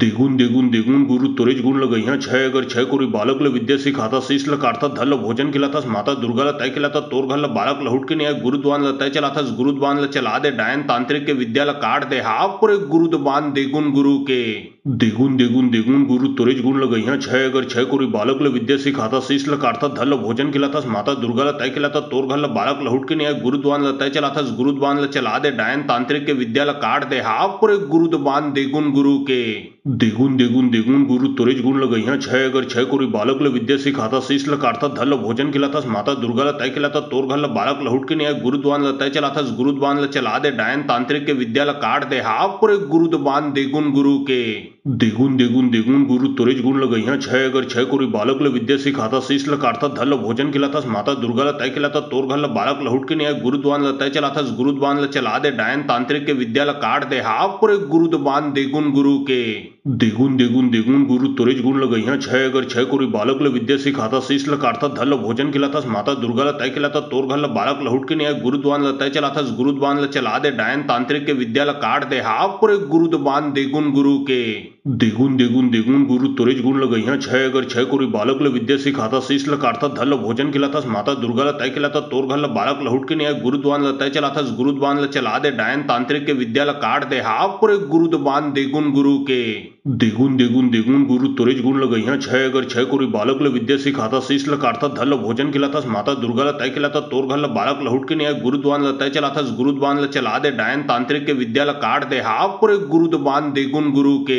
द्विगुण द्विगुण द्विगुण गुरु तुरेज गुण लगइहा छय अगर छय कोरी बालक ल विद्या सिखाता शीश ल काटता धर ल भोजन खिलातास माता दुर्गा ल तय खिलाता तोर घर ल बालक ल हुट के न्याय गुरुद्वान ल तय चलातास गुरुद्वान ल चला दे डायन तांत्रिक के विद्या ल काट दे हाफ पूरे गुरुद्वान द्विगुण गुरु के द्विगुण द्विगुण द्विगुण गुरु तुरेज गुण लगइहा छय अगर छय कोरी बालक ल विद्या सिखाता शीश ल काटता धर ल भोजन खिलातास माता दुर्गा ल तय खिलाता तोर घर ल बालक ल हुट के न्याय गुरुद्वान ल तय चलातास गुरुद्वान ल चला दे डायन तांत्रिक के विद्या ल काट दे हाफ पूरे गुरुद्वान द्विगुण गुरु के द्विगुण द्विगुण द्विगुण गुरु तुरेज गुण लगइहा छय अगर छय कोरी बालक ल विद्या सिखाता शीश ल काटता धर ल भोजन खिलातास माता दुर्गा ल तय खिलाता तोर घर ल बालक ल हुट के न्याय गुरुद्वान ल तय चलातास गुरुद्वान ल चला दे डायन तांत्रिक के विद्या ल काट दे हाफ पूरे गुरुद्वान द्विगुण गुरु के देगुन देगुन देगुन गुरु तुरेज गुण लगइहा छय अगर छय कोरी बालक ल विद्या सिखाता शीश ल काटता धर ल भोजन खिलातास माता दुर्गा ल तय खिलाता तोर घर ल बालक ल हुट के नहीं गुरुद्वान ल तय चलातास गुरुद्वान ल चला दे डायन तांत्रिक के विद्या ल काट दे हाफ पर गुरुद्वान देगुन गुरु के देगुन देगुन देगुन गुरु तुरेज गुण लगइहा छय अगर छय कोरी बालक ल विद्या सिखाता शीश ल काटता धर ल भोजन खिलातास माता दुर्गा ल तय खिलाता तोर घर ल बालक ल हुट के नहीं गुरुद्वान ल तय चलातास गुरुद्वान ल चला दे डायन तांत्रिक के विद्या ल काट दे हाफ पर गुरुद्वान देगुन गुरु के देगुन देगुन देगुन गुरु तुरेज गुण लगइहा छय अगर छय कोरी बालक ल विद्या सिखाता शीश ल काटता धर ल भोजन खिलातास माता दुर्गा ल तय खिलाता तोर घर ल बालक ल हुट के नहीं गुरुद्वान ल तय चलातास गुरुद्वान ल चला दे डायन तांत्रिक के विद्या ल काट दे हाफ पर गुरुद्वान देगुन गुरु के देगुन देगुन देगुन गुरु तुरेज गुण लगइहा छय अगर छय कोरी बालक ल विद्या सिखाता शीश ल काटता धर ल भोजन खिलातास माता दुर्गा ल तय खिलाता तोर घर ल बालक ल हुट के नहीं गुरुद्वान ल तय चलातास गुरुद्वान ल चला दे डायन तांत्रिक के विद्या ल काट दे हाफ पर गुरुद्वान देगुन गुरु के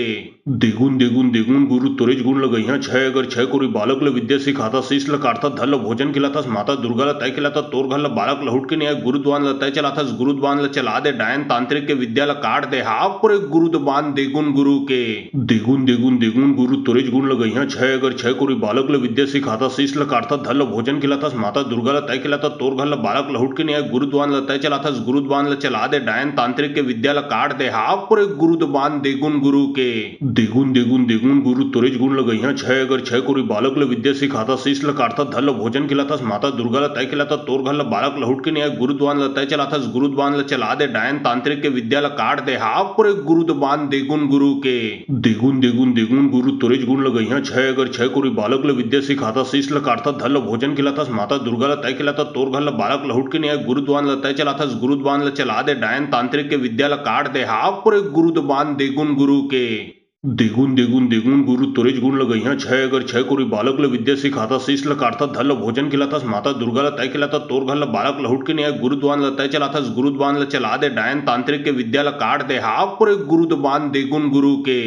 देगुन देगुन देगुन गुरु तुरेज गुण लगइहा छय अगर छय कोरी बालक ल विद्या सिखाता शीश ल काटता धर ल भोजन खिलातास माता दुर्गा ल तय खिलाता तोर घर ल बालक ल हुट के नहीं गुरुद्वान ल तय चलातास गुरुद्वान ल चला दे डायन तांत्रिक के विद्या ल काट दे हाफ पर गुरुद्वान देगुन गुरु के देगुन देगुन देगुन गुरु तुरेज गुण लगइहा छय अगर छय कोरी बालक ल विद्या सिखाता शीश ल काटता धर ल भोजन खिलातास माता दुर्गा ल तय खिलाता तोर घर ल बालक ल हुट के नहीं गुरुद्वान ल तय चलातास गुरुद्वान ल चला दे डायन तांत्रिक के विद्या ल काट दे हाफ पर गुरुद्वान देगुन गुरु के देगुन देगुन देगुन गुरु तुरेज गुण लगइहा छय अगर छय कोरी बालक ल विद्या सिखाता शीश ल काटता धर ल भोजन खिलातास माता दुर्गा ल तय खिलाता तोर घर ल बालक ल हुट के नहीं गुरुद्वान ल तय चलातास गुरुद्वान ल चला दे डायन तांत्रिक के विद्या ल काट दे हाफ पर गुरुद्वान देगुन गुरु के देगुन देगुन देगुन गुरु तुरेज गुण लगइहा छय अगर छय कोरी बालक ल विद्या सिखाता शीश ल काटता धर ल भोजन खिलातास माता दुर्गा ल तय खिलाता तोर घर ल बालक ल हुट के नहीं गुरुद्वान ल तय चलातास गुरुद्वान ल चला दे डायन तांत्रिक के विद्या ल काट दे हाफ पर गुरुद्वान देगुन गुरु के देगुन देगुन देगुन गुरु तुरेज गुण लगइहा छय अगर छय कोरी बालक ल विद्या सिखाता शीश ल काटता धर ल भोजन खिलातास माता दुर्गा ल तय खिलाता तोर घर ल बालक ल हुट के नहीं गुरुद्वान ल तय चलातास गुरुद्वान ल चला दे डायन तांत्रिक के विद्या ल काट दे हाफ पर गुरुद्वान देगुन गुरु के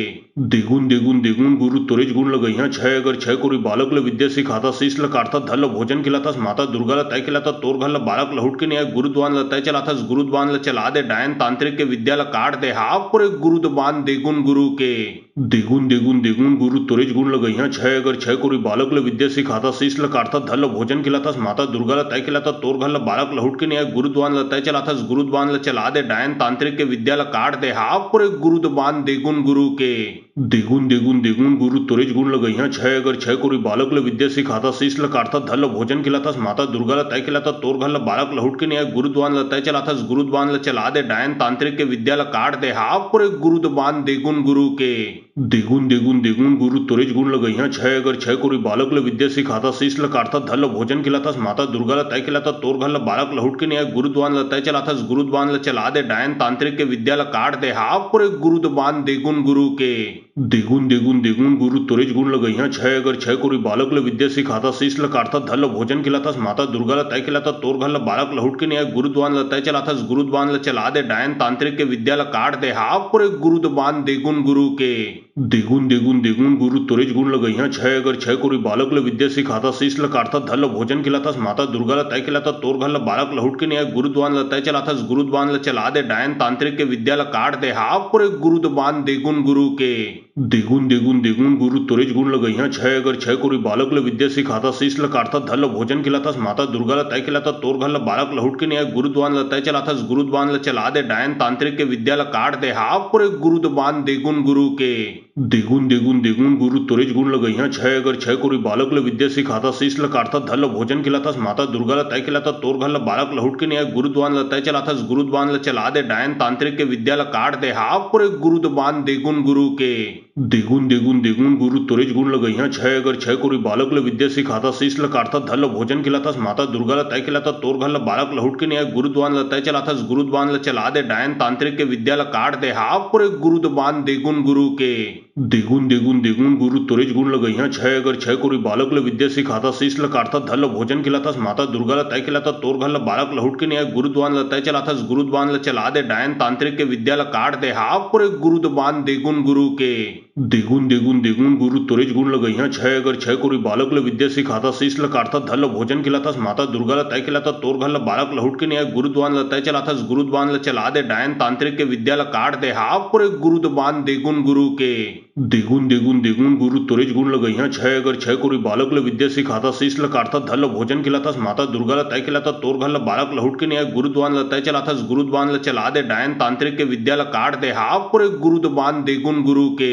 देगुन देगुन देगुन गुरु तुरेज गुण लगइहा छय अगर छय कोरी बालक ल विद्या सिखाता शीश ल काटता धर ल भोजन खिलातास माता दुर्गा ल तय खिलाता तोर घर ल बालक ल हुट के नहीं गुरुद्वान ल तय चलातास गुरुद्वान ल चला दे डायन तांत्रिक के विद्या ल काट दे हाफ पर गुरुद्वान देगुन गुरु के देगुन देगुन देगुन गुरु तुरेज गुण लगइहा छय अगर छय कोरी बालक ल विद्या सिखाता शीश ल काटता धर ल भोजन खिलातास माता दुर्गा ल तय खिलाता तोर घर ल बालक ल हुट के नहीं गुरुद्वान ल तय चलातास गुरुद्वान ल चला दे डायन तांत्रिक के विद्या ल काट दे हाफ पर गुरुद्वान देगुन गुरु के देगुन देगुन देगुन गुरु तुरेज गुण लगइहा छय अगर छय कोरी बालक ल विद्या सिखाता शीश ल काटता धर ल भोजन खिलातास माता दुर्गा ल तय खिलाता तोर घर ल बालक ल हुट के नहीं गुरुद्वान ल तय चलातास गुरुद्वान ल चला दे डायन तांत्रिक के विद्या ल काट दे हाफ पर गुरुद्वान देगुन गुरु के देगुन देगुन देगुन गुरु तुरेज गुण लगइहा छय अगर छय कोरी बालक ल विद्या सिखाता शीश ल काटता धर ल भोजन खिलातास माता दुर्गा ल तय खिलाता तोर घर ल बालक ल हुट के नहीं गुरुद्वान ल तय चलातास गुरुद्वान ल चला दे डायन तांत्रिक के विद्या ल काट दे हाफ पर गुरुद्वान देगुन गुरु के देगुन देगुन देगुन गुरु तुरेज गुण लगइहा छय अगर छय कोरी बालक ल विद्या सिखाता शीश ल काटता धर ल भोजन खिलातास माता दुर्गा ल तय खिलाता तोर घर ल बालक ल हुट के नहीं गुरुद्वान ल तय चलातास गुरुद्वान ल चला दे डायन तांत्रिक के विद्या ल काट दे हाफ पर गुरुद्वान देगुन गुरु के देगुन देगुन देगुन गुरु तुरेज गुण लगइहा छय अगर छय कोरी बालक ल विद्या सिखाता शीश ल काटता धर ल भोजन खिलातास माता दुर्गा ल तय खिलाता तोर घर ल बालक ल हुट के नहीं गुरुद्वान ल तय चलातास गुरुद्वान ल चला दे डायन तांत्रिक के विद्या ल काट दे हाफ पर गुरुद्वान देगुन गुरु के देगुन देगुन देगुन गुरु तुरेज गुण लगइहा छय अगर छय कोरी बालक ल विद्या सिखाता शीश ल काटता धर ल भोजन खिलातास माता दुर्गा ल तय खिलाता तोर घर ल बालक ल हुट के नहीं गुरुद्वान ल तय चलातास गुरुद्वान ल चला दे डायन तांत्रिक के विद्या ल काट दे हाफ पर गुरुद्वान देगुन गुरु के देगुन देगुन देगुन गुरु तुरेज गुण लगइहा छय अगर छय कोरी बालक ल विद्या सिखाता शीश ल काटता धर ल भोजन खिलातास माता दुर्गा ल तय खिलाता तोर घर ल बालक ल हुट के नहीं गुरुद्वान ल तय चलातास गुरुद्वान ल चला दे डायन तांत्रिक के विद्या ल काट दे हाफ पर गुरुद्वान देगुन गुरु के देगुन देगुन देगुन गुरु तुरेज गुण लगइहा छय अगर छय कोरी बालक ल विद्या सिखाता शीश ल काटता धर ल भोजन खिलातास माता दुर्गा ल तय खिलाता तोर घर ल बालक ल हुट के नहीं गुरुद्वान ल तय चलातास गुरुद्वान ल चला दे डायन तांत्रिक के विद्या ल काट दे हाफ पर गुरुद्वान देगुन गुरु के देगुन देगुन देगुन गुरु तुरेज गुण लगइहा छय अगर छय कोरी बालक ल विद्या सिखाता शीश ल काटता धर ल भोजन खिलातास माता दुर्गा ल तय खिलाता तोर घर ल बालक ल हुट के नहीं गुरुद्वान ल तय चलातास गुरुद्वान ल चला दे डायन तांत्रिक के विद्या ल काट दे हाफ पर गुरुद्वान देगुन गुरु के देगुन देगुन देगुन गुरु तुरेज गुण लगइहा छय अगर छय कोरी बालक ल विद्या सिखाता शीश ल काटता धर ल भोजन खिलातास माता दुर्गा ल तय खिलाता तोर घर ल बालक ल हुट के नहीं गुरुद्वान ल तय चलातास गुरुद्वान ल चला दे डायन तांत्रिक के विद्या ल काट दे हाफ पर गुरुद्वान देगुन गुरु के द्विगुण द्विगुण द्विगुण गुरु तुरेज गुण लगईहा छय अगर छय कोरी बालक ल विद्या सिखाता शीश ल काटता धर ल भोजन खिलातास माता दुर्गा ल तय खिलाता तोर घर ल बालक ल हुट के न्याय गुरुद्वान ल तय चलातास गुरुद्वान ल चला दे डायन तांत्रिक के विद्या ल काट दे हाफ पर गुरुद्वान द्विगुण गुरु के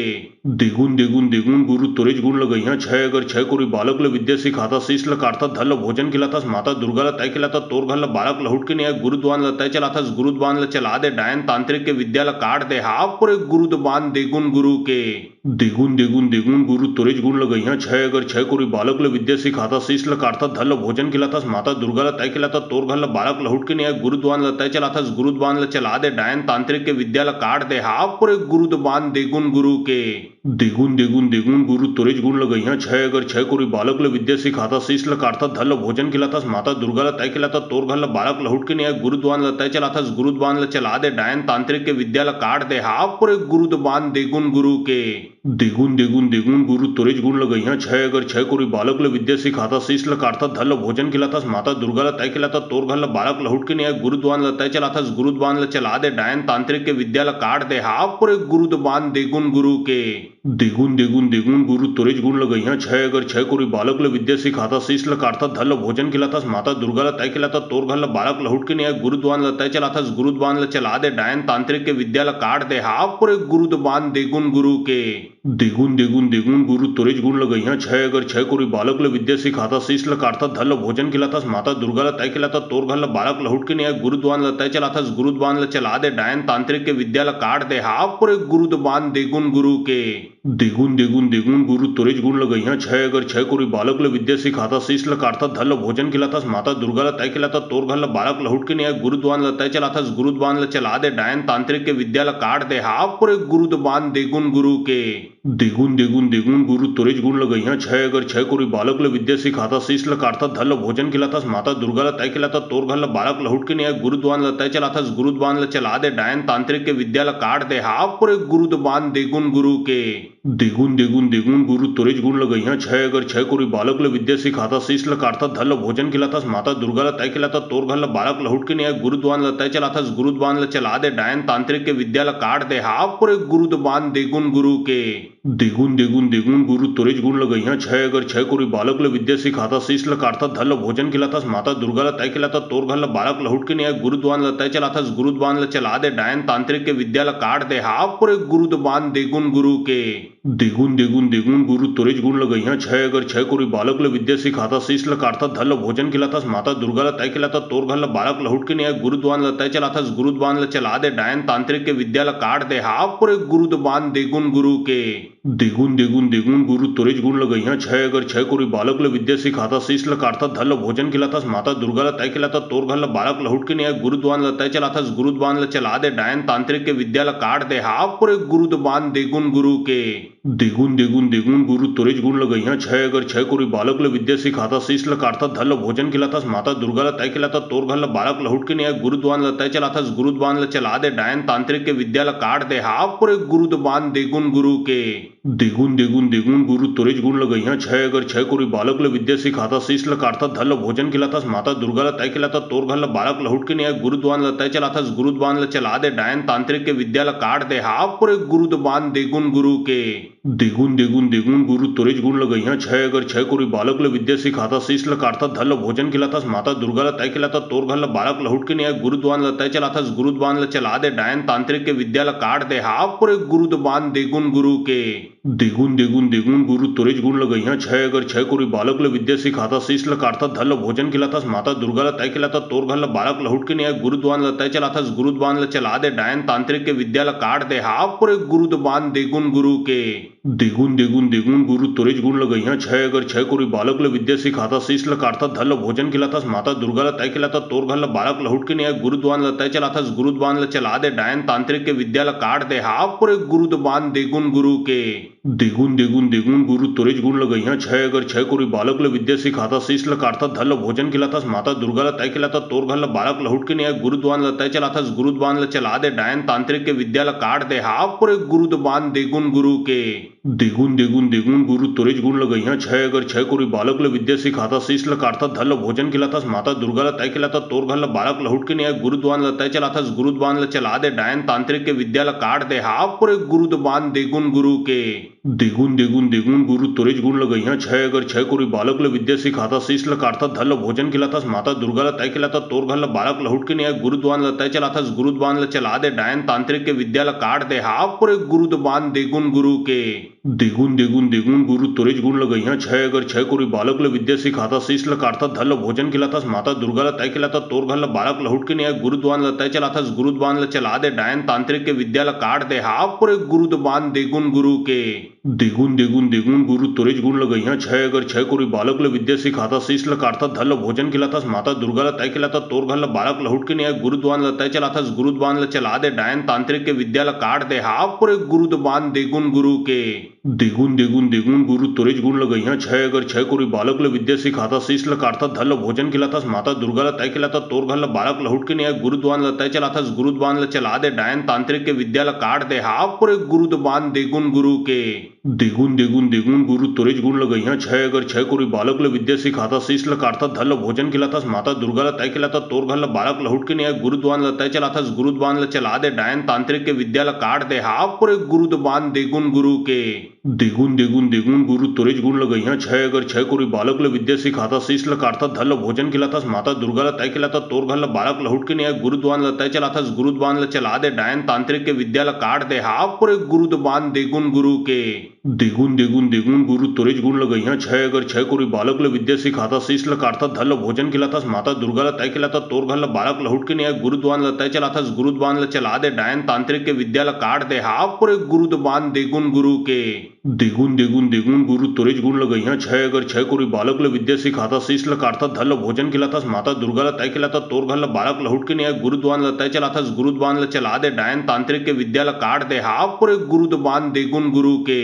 द्विगुण द्विगुण द्विगुण गुरु तुरेज गुण लगईहा छय अगर छय कोरी बालक ल विद्या सिखाता शीश ल काटता धर ल भोजन खिलातास माता दुर्गा ल तय खिलाता तोर घर ल बालक ल हुट के न्याय गुरुद्वान ल तय चलातास गुरुद्वान ल चला दे डायन तांत्रिक के विद्या ल काट दे हाफ पर गुरुद्वान द्विगुण गुरु के द्विगुण द्विगुण द्विगुण गुरु तुरेज गुण लगईहा छय अगर छय कोरी बालक ल विद्या सिखाता शीश ल काटता धर ल भोजन खिलातास माता दुर्गा ल तय खिलाता तोर घर ल बालक ल हुट के न्याय गुरुद्वान ल तय चलातास गुरुद्वान ल चला दे डायन तांत्रिक के विद्या ल काट दे हाफ पर गुरुद्वान द्विगुण गुरु के द्विगुण द्विगुण द्विगुण गुरु तुरेज गुण लगईहा छय अगर छय कोरी बालक ल विद्या सिखाता शीश ल काटता धर ल भोजन खिलातास माता दुर्गा ल तय खिलाता तोर घर ल बालक ल हुट के न्याय गुरुद्वान ल तय चलातास गुरुद्वान ल चला दे डायन तांत्रिक के विद्या ल काट दे हाफ पर गुरुद्वान द्विगुण गुरु के द्विगुण द्विगुण द्विगुण गुरु तुरेज गुण लगईहा छय अगर छय कोरी बालक ल विद्या सिखाता शीश ल काटता धर ल भोजन खिलातास माता दुर्गा ल तय खिलाता तोर घर ल बालक ल हुट के न्याय गुरुद्वान ल तय चलातास गुरुद्वान ल चला दे डायन तांत्रिक के विद्या ल काट दे हाफ पर गुरुद्वान द्विगुण गुरु के द्विगुण द्विगुण द्विगुण गुरु तुरेज गुण लगईहा छय अगर छय कोरी बालक ल विद्या सिखाता शीश ल काटता धर ल भोजन खिलातास माता दुर्गा ल तय खिलाता तोर घर ल बालक ल हुट के न्याय गुरुद्वान ल तय चलातास गुरुद्वान ल चला दे डायन तांत्रिक के विद्या ल काट दे हाफ पर गुरुद्वान द्विगुण गुरु के द्विगुण द्विगुण द्विगुण गुरु तुरेज गुण लगईहा छय अगर छय कोरी बालक ल विद्या सिखाता शीश ल काटता धर ल भोजन खिलातास माता दुर्गा ल तय खिलाता तोर घर ल बालक ल हुट के न्याय गुरुद्वान ल तय चलातास गुरुद्वान ल चला दे डायन तांत्रिक के विद्या ल काट दे हाफ पर गुरुद्वान द्विगुण गुरु के द्विगुण द्विगुण द्विगुण गुरु तुरेज गुण लगईहा छय अगर छय कोरी बालक ल विद्या सिखाता शीश ल काटता धर ल भोजन खिलातास माता दुर्गा ल तय खिलाता तोर घर ल बालक ल हुट के न्याय गुरुद्वान ल तय चलातास गुरुद्वान ल चला दे डायन तांत्रिक के विद्या ल काट दे हाफ पर गुरुद्वान द्विगुण गुरु के द्विगुण द्विगुण द्विगुण गुरु तुरेज गुण लगईहा छय अगर छय कोरी बालक ल विद्या सिखाता शीश ल काटता धर ल भोजन खिलातास माता दुर्गा ल तय खिलाता तोर घर ल बालक ल हुट के न्याय गुरुद्वान ल तय चलातास गुरुद्वान ल चला दे डायन तांत्रिक के विद्या ल काट दे हाफ पर गुरुद्वान द्विगुण गुरु के द्विगुण द्विगुण द्विगुण गुरु तुरेज गुण लगईहा छय अगर छय कोरी बालक ल विद्या सिखाता शीश ल काटता धर ल भोजन खिलातास माता दुर्गा ल तय खिलाता तोर घर ल बालक ल हुट के न्याय गुरुद्वान ल तय चलातास गुरुद्वान ल चला दे डायन तांत्रिक के विद्या ल काट दे हाफ पर गुरुद्वान द्विगुण गुरु के द्विगुण द्विगुण द्विगुण गुरु तुरेज गुण लगईहा छय अगर छय कोरी बालक ल विद्या सिखाता शीश ल काटता धर ल भोजन खिलातास माता दुर्गा ल तय खिलाता तोर घर ल बालक ल हुट के न्याय गुरुद्वान ल तय चलातास गुरुद्वान ल चला दे डायन तांत्रिक के विद्या ल काट दे हाफ पर गुरुद्वान द्विगुण गुरु के द्विगुण द्विगुण द्विगुण गुरु तुरेज गुण लगईहा छय अगर छय कोरी बालक ल विद्या सिखाता शीश ल काटता धर ल भोजन खिलातास माता दुर्गा ल तय खिलाता तोर घर ल बालक ल हुट के न्याय गुरुद्वान ल तय चलातास गुरुद्वान ल चला दे डायन तांत्रिक के विद्या ल काट दे हाफ पर गुरुद्वान द्विगुण गुरु के द्विगुण द्विगुण द्विगुण गुरु तुरेज गुण लगईहा छय अगर छय कोरी बालक ल विद्या सिखाता शीश ल काटता धर ल भोजन खिलातास माता दुर्गा ल तय खिलाता तोर घर ल बालक ल हुट के न्याय गुरुद्वान ल तय चलातास गुरुद्वान ल चला दे डायन तांत्रिक के विद्या ल काट दे हाफ पर गुरुद्वान द्विगुण गुरु के द्विगुण द्विगुण द्विगुण गुरु तुरेज गुण लगईहा छय अगर छय कोरी बालक ल विद्या सिखाता शीश ल काटता धर ल भोजन खिलातास माता दुर्गा ल तय खिलाता तोर घर ल बालक ल हुट के न्याय गुरुद्वान ल तय चलातास गुरुद्वान ल चला दे डायन तांत्रिक के विद्या ल काट दे हाफ पर गुरुद्वान द्विगुण गुरु के द्विगुण द्विगुण द्विगुण गुरु तुरेज गुण लगईहा छय अगर छय कोरी बालक ल विद्या सिखाता शीश ल काटता धर ल भोजन खिलातास माता दुर्गा ल तय खिलाता तोर घर ल बालक ल हुट के न्याय गुरुद्वान ल तय चलातास गुरुद्वान ल चला दे डायन तांत्रिक के विद्या ल काट दे हाफ पर गुरुद्वान द्विगुण गुरु के द्विगुण द्विगुण द्विगुण गुरु तुरेज गुण लगईहा छय अगर छय कोरी बालक ल विद्या सिखाता शीश ल काटता धर ल भोजन खिलातास माता दुर्गा ल तय खिलाता तोर घर ल बालक ल हुट के न्याय गुरुद्वान ल तय चलातास गुरुद्वान ल चला दे डायन तांत्रिक के विद्या ल काट दे हाफ पर गुरुद्वान द्विगुण गुरु के द्विगुण द्विगुण द्विगुण गुरु तुरेज गुण लगईहा छय अगर छय कोरी बालक ल विद्या सिखाता शीश ल काटता धर ल भोजन खिलातास माता दुर्गा ल तय खिलाता तोर घर ल बालक ल हुट के न्याय गुरुद्वान ल तय चलातास गुरुद्वान ल चला दे डायन तांत्रिक के विद्या ल काट दे हाफ पर गुरुद्वान द्विगुण गुरु के द्विगुण द्विगुण द्विगुण गुरु तुरेज गुण लगईहा छय अगर छय कोरी बालक ल विद्या सिखाता शीश ल काटता धर ल भोजन खिलातास माता दुर्गा ल तय खिलाता तोर घर ल बालक ल हुट के न्याय गुरुद्वान ल तय चलातास गुरुद्वान ल चला दे डायन तांत्रिक के विद्या ल काट दे हाफ पर गुरुद्वान द्विगुण गुरु के द्विगुण द्विगुण द्विगुण गुरु तुरेज गुण लगईहा छय अगर छय कोरी बालक ल विद्या सिखाता शीश ल काटता धर ल भोजन खिलातास माता दुर्गा ल तय खिलाता तोर घर ल बालक ल हुट के न्याय गुरुद्वान ल तय चलातास गुरुद्वान ल चला दे डायन तांत्रिक के विद्या ल काट दे हाफ पर गुरुद्वान द्विगुण गुरु के द्विगुण द्विगुण द्विगुण गुरु तुरेज गुण लगईहा छय अगर छय कोरी बालक ल विद्या सिखाता शीश ल काटता धर ल भोजन खिलातास माता दुर्गा ल तय खिलाता तोर घर ल बालक ल हुट के न्याय गुरुद्वान ल तय चलातास गुरुद्वान ल चला दे डायन तांत्रिक के विद्या ल काट दे हाफ पर गुरुद्वान द्विगुण गुरु के देगून देगून देगून गुरु तुरेज गुण लगईहा छय अगर छय कोरी बालक ल विद्या सिखाता शीश ल काटता धर ल भोजन खिलातास माता दुर्गा ल तय खिलाता तोर घर ल बालक ल हुट के न्याय गुरुद्वान ल तय चलातास गुरुद्वान ल चला दे डायन तांत्रिक के विद्या ल काट दे हाफ पुरे गुरुद्वान देगुन गुरु के देगुन देगुन देगुन गुरु तुरेज गुण लगईहा छय अगर छय कोरी बालक ल विद्या सिखाता शीश ल काटता धर ल भोजन खिलातास माता दुर्गा ल तय खिलाता तोर घर ल बालक ल हुट के न्याय गुरुद्वान ल तय चलातास गुरुद्वान ल चला दे डायन तांत्रिक के विद्या ल काट दे हाफ पुरे गुरुद्वान देगुन गुरु के देगुन देगुन देगुन गुरु तुरेज गुण लगईहा छय अगर छय कोरी बालक ल विद्या सिखाता शीश ल काटता धर ल भोजन खिलातास माता दुर्गा ल तय खिलाता तोर घर ल बालक ल हुट के न्याय गुरुद्वान ल तय चलातास गुरुद्वान ल चला दे डायन तांत्रिक के विद्या ल काट दे हाफ पुरे गुरुद्वान देगुन गुरु के देगुन देगुन देगुन गुरु तुरेज गुण लगईहा छय अगर छय कोरी बालक ल विद्या सिखाता शीश ल काटता धर ल भोजन खिलातास माता दुर्गा ल तय खिलाता तोर घर ल बालक ल हुट के न्याय गुरुद्वान ल तय चलातास गुरुद्वान ल चला दे डायन तांत्रिक के विद्या ल काट दे हाफ पुरे गुरुद्वान देगुन गुरु के देगुन देगुन देगुन गुरु तुरेज गुण लगईहा छय अगर छय कोरी बालक ल विद्या सिखाता शीश ल काटता धर ल भोजन खिलातास माता दुर्गा ल तय खिलाता तोर घर ल बालक ल हुट के न्याय गुरुद्वान ल तय चलातास गुरुद्वान ल चला दे डायन तांत्रिक के विद्या ल काट दे हाफ पुरे गुरुद्वान देगुन गुरु के देगुन देगुन देगुन गुरु तुरेज गुण लगईहा छय अगर छय कोरी बालक ल विद्या सिखाता शीश ल काटता धर ल भोजन खिलातास माता दुर्गा ल तय खिलाता तोर घर ल बालक ल हुट के न्याय गुरुद्वान ल तय चलातास गुरुद्वान ल चला दे डायन तांत्रिक के विद्या ल काट दे हाफ पुरे गुरुद्वान देगुन गुरु के देगुन देगुन देगुन गुरु तुरेज गुण लगईहा छय अगर छय कोरी बालक ल विद्या सिखाता शीश ल काटता धर ल भोजन खिलातास माता दुर्गा ल तय खिलाता तोर घर ल बालक ल हुट के न्याय गुरुद्वान ल तय चलातास गुरुद्वान ल चला दे डायन तांत्रिक के विद्या ल काट दे हाफ पुरे गुरुद्वान देगुन गुरु के देगुन देगुन देगुन गुरु तुरेज गुण लगईहा छय अगर छय कोरी बालक ल विद्या सिखाता शीश ल काटता धर ल भोजन खिलातास माता दुर्गा ल तय खिलाता तोर घर ल बालक ल हुट के न्याय गुरुद्वान ल तय चलातास गुरुद्वान ल चला दे डायन तांत्रिक के विद्या ल काट दे हाफ पुरे गुरुद्वान देगुन गुरु के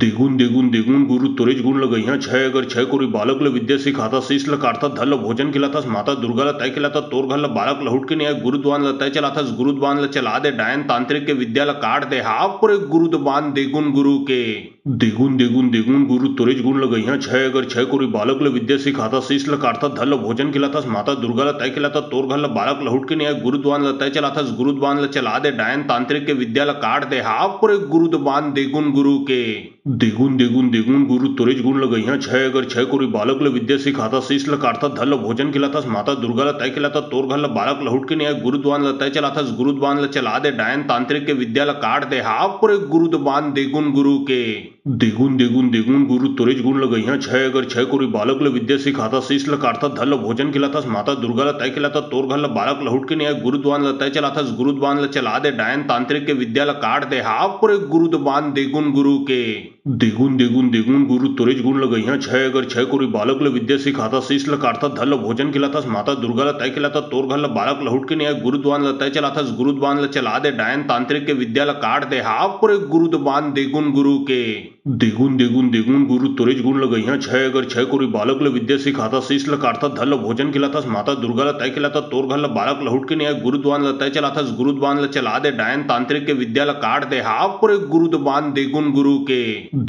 देगुन देगुन देगुन गुरु तुरेज गुण लगईहा छय अगर छय कोरी बालक ल विद्या सिखाता शीश ल काटता धर ल भोजन खिलातास माता दुर्गा ल तय खिलाता तोर घर ल बालक ल हुट के न्याय गुरुद्वान ल तय चलातास गुरुद्वान ल चला दे डायन तांत्रिक के विद्या ल काट दे हाफ पुरे गुरुद्वान देगुन गुरु के देगुन देगुन देगुन गुरु तुरेज गुण लगईहा छय अगर छय कोरी बालक ल विद्या सिखाता शीश ल काटता धर ल भोजन खिलातास माता दुर्गा ल तय खिलाता तोर घर ल बालक ल हुट के न्याय गुरुद्वान ल तय चलातास गुरुद्वान ल चला दे डायन तांत्रिक के विद्या ल काट दे हाफ पुरे गुरुद्वान देगुन गुरु के देगुन देगुन देगुन गुरु तुरेज गुण लगईहा छय अगर छय कोरी बालक ल विद्या सिखाता शीश ल काटता धर ल भोजन खिलातास माता दुर्गा ल तय खिलाता तोर घर ल बालक ल हुट के न्याय गुरुद्वान ल तय चलातास गुरुद्वान ल चला दे डायन तांत्रिक के विद्या ल काट दे हाफ पुरे गुरुद्वान देगुन गुरु के देगुन देगुन देगुन गुरु तुरेज गुण लगईहा छय अगर छय कोरी बालक ल विद्या सिखाता शीश ल काटता धर ल भोजन खिलातास माता दुर्गा ल तय खिलाता तोर घर ल बालक ल हुट के न्याय गुरुद्वान ल तय चलातास गुरुद्वान ल चला दे डायन तांत्रिक के विद्या ल काट दे हाफ पुरे गुरुद्वान देगुन गुरु के देगुन देगुन देगुन गुरु तुरेज गुण लगईहा छय अगर छय कोरी बालक ल विद्या सिखाता शीश ल काटता धर ल भोजन खिलातास माता दुर्गा ल तय खिलाता तोर घर ल बालक ल हुट के न्याय गुरुद्वान ल तय चलातास गुरुद्वान ल चला दे डायन तांत्रिक के विद्या ल काट दे हाफ पुरे गुरुद्वान देगुन गुरु के देगुन देगुन देगुन गुरु तुरेज गुण लगईहा छय अगर छय कोरी बालक ल विद्या सिखाता शीश ल काटता धर ल भोजन खिलातास माता दुर्गा ल तय खिलाता तोर घर ल बालक ल हुट के न्याय गुरुद्वान ल तय चलातास गुरुद्वान ल चला दे डायन तांत्रिक के विद्या ल काट दे हाफ पुरे गुरुद्वान देगुन गुरु के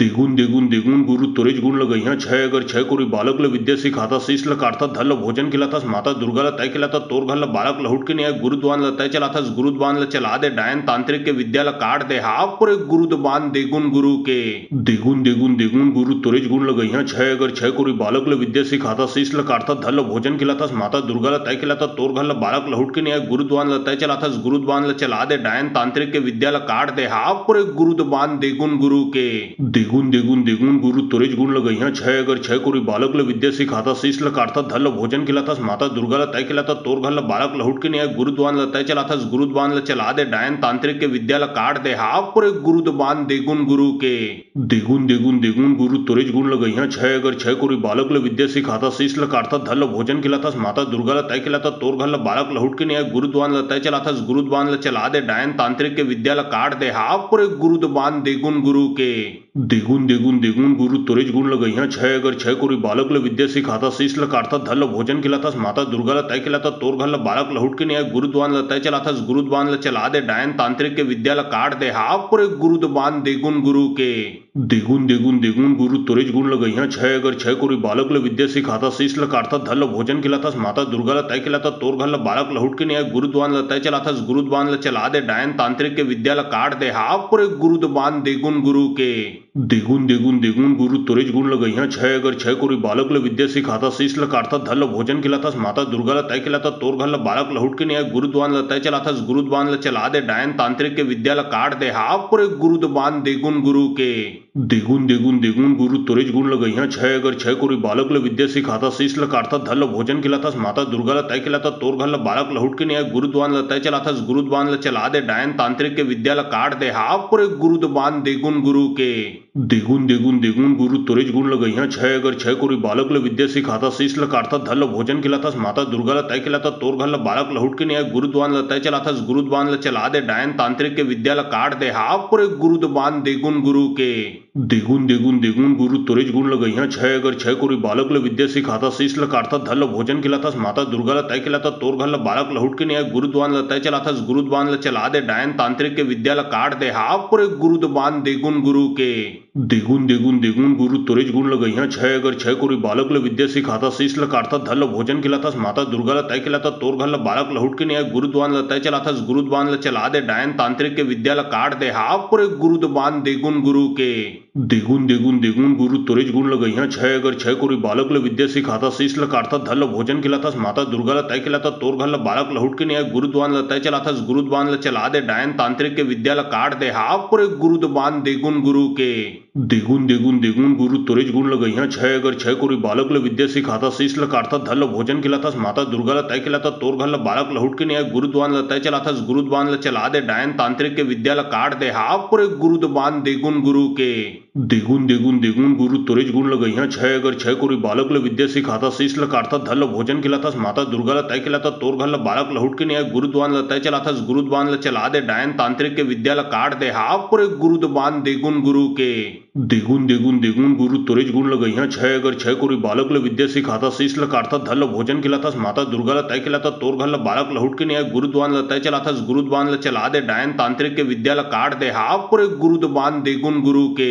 देगुन देगुन देगुन गुरु तुरेज गुण लगईहा छय अगर छय कोरी बालक ल विद्या सिखाता शीश ल काटता धर ल भोजन खिलातास माता दुर्गा ल तय खिलाता तोर घर ल बालक ल हुट के न्याय गुरुद्वान ल तय चलातास गुरुद्वान ल चला दे डायन तांत्रिक के विद्या ल काट दे हाफ पुरे गुरुद्वान देगुन गुरु के देगुन देगुन देगुन गुरु तुरेज गुण लगईहा छय अगर छय कोरी बालक ल विद्या सिखाता शीश ल काटता धर ल भोजन खिलातास माता दुर्गा ल तय खिलाता तोर घर ल बालक ल हुट के न्याय गुरुद्वान ल तय चलातास गुरुद्वान ल चला दे डायन तांत्रिक के विद्या ल काट दे हाफ पुरे गुरुद्वान देगुन गुरु के देगुन देगुन देगुन गुरु तुरेज गुण लगईहा छय अगर छय कोरी बालक ल विद्या सिखाता शीश ल काटता धर ल भोजन खिलातास माता दुर्गा ल तय खिलाता तोर घर ल बालक ल हुट के न्याय गुरुद्वान ल तय चलातास गुरुद्वान ल चला दे डायन तांत्रिक के विद्या ल काट दे हाफ पुरे गुरुद्वान देगुन गुरु के देगुन देगुन देगुन गुरु तुरेज गुण लगईहा छय अगर छय कोरी बालक ल विद्या सिखाता शीश ल काटता धर ल भोजन खिलातास माता दुर्गा ल तय खिलाता तोर घर ल बालक ल हुट के न्याय गुरुद्वान ल तय चलातास गुरुद्वान ल चला दे डायन तांत्रिक के विद्या ल काट दे हाफ पुरे गुरुद्वान देगुन गुरु के देगुन देगुन देगुन गुरु तुरेज गुण लगईहा छय अगर छय कोरी बालक ल विद्या सिखाता शीश ल काटता धर ल भोजन खिलातास माता दुर्गा ल तय खिलाता तोर घर ल बालक ल हुट के न्याय गुरुद्वान ल तय चलातास गुरुद्वान ल चला दे डायन तांत्रिक के विद्या ल काट दे हाफ पुरे गुरुद्वान देगुन गुरु के देगुन देगुन देगुन गुरु तुरेज गुण लगईहा छय अगर छय कोरी बालक ल विद्या सिखाता शीश ल काटता धर ल भोजन खिलातास माता दुर्गा ल तय खिलाता तोर घर ल बालक ल हुट के न्याय गुरुद्वान ल तय चलातास गुरुद्वान ल चला दे डायन तांत्रिक के विद्या ल काट दे हाफ पुरे गुरुद्वान देगुन गुरु के देगुन देगुन देगुन गुरु तुरेज गुण लगइहा छय अगर छय कोरी बालक ल विद्या सिखाता शीश ल काटता धल ल भोजन खिलातास माता दुर्गा ल तय खिलाता तोर घर ल बालक ल हुट के न्याय गुरुद्वान ल तय चलातास गुरुद्वान ल चला दे डायन तांत्रिक के विद्या ल काट दे हाफ पुरे गुरुद्वान देगुन गुरु के देगुन देगुन देगुन गुरु तुरेज गुण लगइहा छय अगर छय कोरी बालक ल विद्या सिखाता शीश ल काटता धल ल भोजन खिलातास माता दुर्गा ल तय खिलाता तोर घर ल बालक ल हुट के न्याय गुरुद्वान ल तय चलातास गुरुद्वान ल चला दे डायन तांत्रिक के विद्या ल काट दे हाफ पुरे गुरुद्वान देगुन गुरु के देगुन देगुन देगुन गुरु तुरेज गुण लगइहा छय अगर छय कोरी बालक ल विद्या सिखाता शीश ल काटता धल ल भोजन खिलातास माता दुर्गा ल तय खिलाता तोर घर ल बालक ल हुट के न्याय गुरुद्वान ल तय चलातास गुरुद्वान ल चला दे डायन तांत्रिक के विद्या ल काट दे हाफ पुरे गुरुद्वान देगुन गुरु के देगुन देगुन देगुन गुरु तुरेज गुण लगइहा छय अगर छय कोरी बालक ल विद्या सिखाता शीश ल काटता धल ल भोजन खिलातास माता दुर्गा ल तय खिलाता तोर घर ल बालक ल हुट के न्याय गुरुद्वान ल तय चलातास गुरुद्वान ल चला दे डायन तांत्रिक के विद्या ल काट दे हाफ पुरे गुरुद्वान देगुन गुरु के देगुन देगुन देगुन गुरु तुरेज गुण लगइहा छय अगर छय कोरी बालक ल विद्या सिखाता शीश ल काटता धल ल भोजन खिलातास माता दुर्गा ल तय खिलाता तोर घर ल बालक ल हुट के न्याय गुरुद्वान ल तय चलातास गुरुद्वान ल चला दे डायन तांत्रिक के विद्या ल काट दे हाफ पुरे गुरुद्वान देगुन गुरु के देगुन देगुन देगुन गुरु तुरेज गुण लगइहा छय अगर छय कोरी बालक ल विद्या सिखाता शीश ल काटता धल ल भोजन खिलातास माता दुर्गा ल तय खिलाता तोर घर ल बालक ल हुट के न्याय गुरुद्वान ल तय चलातास गुरुद्वान ल चला दे डायन तांत्रिक के विद्या ल काट दे हाफ पुरे गुरुद्वान देगुन गुरु के देगुन देगुन देगुन गुरु तुरेज गुण लगइहा छय अगर छय कोरी बालक ल विद्या सिखाता शीश ल काटता धल ल भोजन खिलातास माता दुर्गा ल तय खिलाता तोर घर ल बालक ल हुट के न्याय गुरुद्वान ल तय चलातास गुरुद्वान ल चला दे डायन तांत्रिक के विद्या ल काट दे हाफ पुरे गुरुद्वान देगुन गुरु के देगुन देगुन देगुन गुरु तुरेज गुण लगइहा छय अगर छय कोरी बालक ल विद्या सिखाता शीश ल काटता धल ल भोजन खिलातास माता दुर्गा ल तय खिलाता तोर घर ल बालक ल हुट के न्याय गुरुद्वान ल तय चलातास गुरुद्वान ल चला दे डायन तांत्रिक के विद्या ल काट दे हाफ पुरे गुरुद्वान देगुन गुरु के देगुन देगुन देगुन गुरु तुरेज गुण लगइहा छय अगर छय कोरी बालक ल विद्या सिखाता शीश ल काटता धल ल भोजन खिलातास माता दुर्गा ल तय खिलाता तोर घर ल बालक ल हुट के न्याय गुरुद्वान ल तय चलातास गुरुद्वान ल चला दे डायन तांत्रिक के विद्या ल काट दे हाफ पुरे गुरुद्वान देगुन गुरु के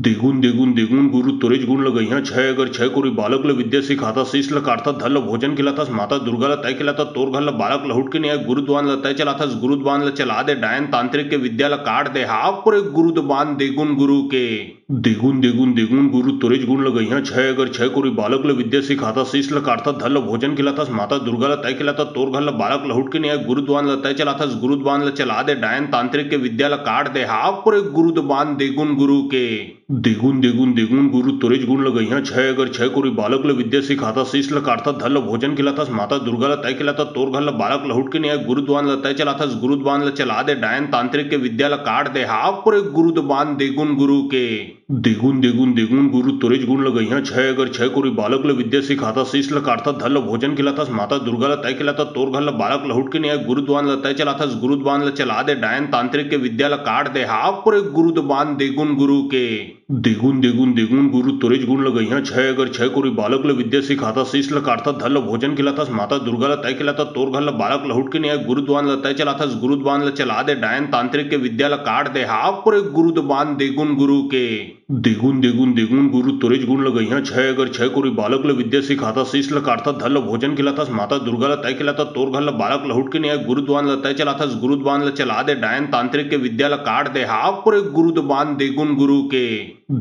देगुन देगुन देगुन गुरु तुरेज गुण लगइहा छय अगर छय कोरी बालक ल विद्या सिखाता शीश ल काटता धल ल भोजन खिलातास माता दुर्गा ल तय खिलाता तोर घर ल बालक ल हुट के न्याय गुरुद्वान ल तय चलातास गुरुद्वान ल चला दे डायन तांत्रिक के विद्या ल काट दे हाफ पुरे गुरुद्वान देगुन गुरु के देगुन देगुन देगुन गुरु तुरेज गुण लगइहा छय अगर छय कोरी बालक ल विद्या सिखाता शीश ल काटता धल ल भोजन खिलातास माता दुर्गा ल तय खिलाता तोर घर ल बालक ल हुट के न्याय गुरुद्वान ल तय चलातास गुरुद्वान ल चला दे डायन तांत्रिक के विद्या ल काट दे हाफ पुरे गुरुद्वान देगुन गुरु के देगुन देगुन देगुन गुरु तुरेज गुण लगइहा छय अगर छय कोरी बालक ल विद्या सिखाता शीश ल काटता धल ल भोजन खिलातास माता दुर्गा ल तय खिलाता तोर घर ल बालक ल हुट के न्याय गुरुद्वान ल तय चलातास गुरुद्वान ल चला दे डायन तांत्रिक के विद्या ल काट दे हाफ पुरे गुरुद्वान देगुन गुरु के देगुन देगुन देगुन गुरु तुरेज गुण लगइहा छय अगर छय कोरी बालक ल विद्या सिखाता शीश ल काटता धल ल भोजन खिलातास माता दुर्गा ल तय खिलाता तोर घर ल बालक ल हुट के न्याय गुरुद्वान ल तय चलातास गुरुद्वान ल चला दे डायन तांत्रिक के विद्या ल काट दे हाफ पुरे गुरुद्वान देगुन गुरु के देगुन देगुन देगुन गुरु तुरेज गुण लगइहा छय अगर छय कोरी बालक ल विद्या सिखाता शीश ल काटता धल ल भोजन खिलातास माता दुर्गा ल तय खिलाता तोर घर ल बालक ल हुट के न्याय गुरुद्वान ल तय चलातास गुरुद्वान ल चला दे डायन तांत्रिक के विद्या ल काट दे हाफ पुरे गुरुद्वान देगुन गुरु के देगुन देगुन देगुन गुरु तुरेज गुण लगइहा छय अगर छय कोरी बालक ल विद्या सिखाता शीश ल काटता धल ल भोजन खिलातास माता दुर्गा ल तय खिलाता तोर घर ल बालक ल हुट के न्याय गुरुद्वान ल तय चलातास गुरुद्वान ल चला दे डायन तांत्रिक के विद्या ल काट दे हाफ पुरे गुरुद्वान देगुन गुरु के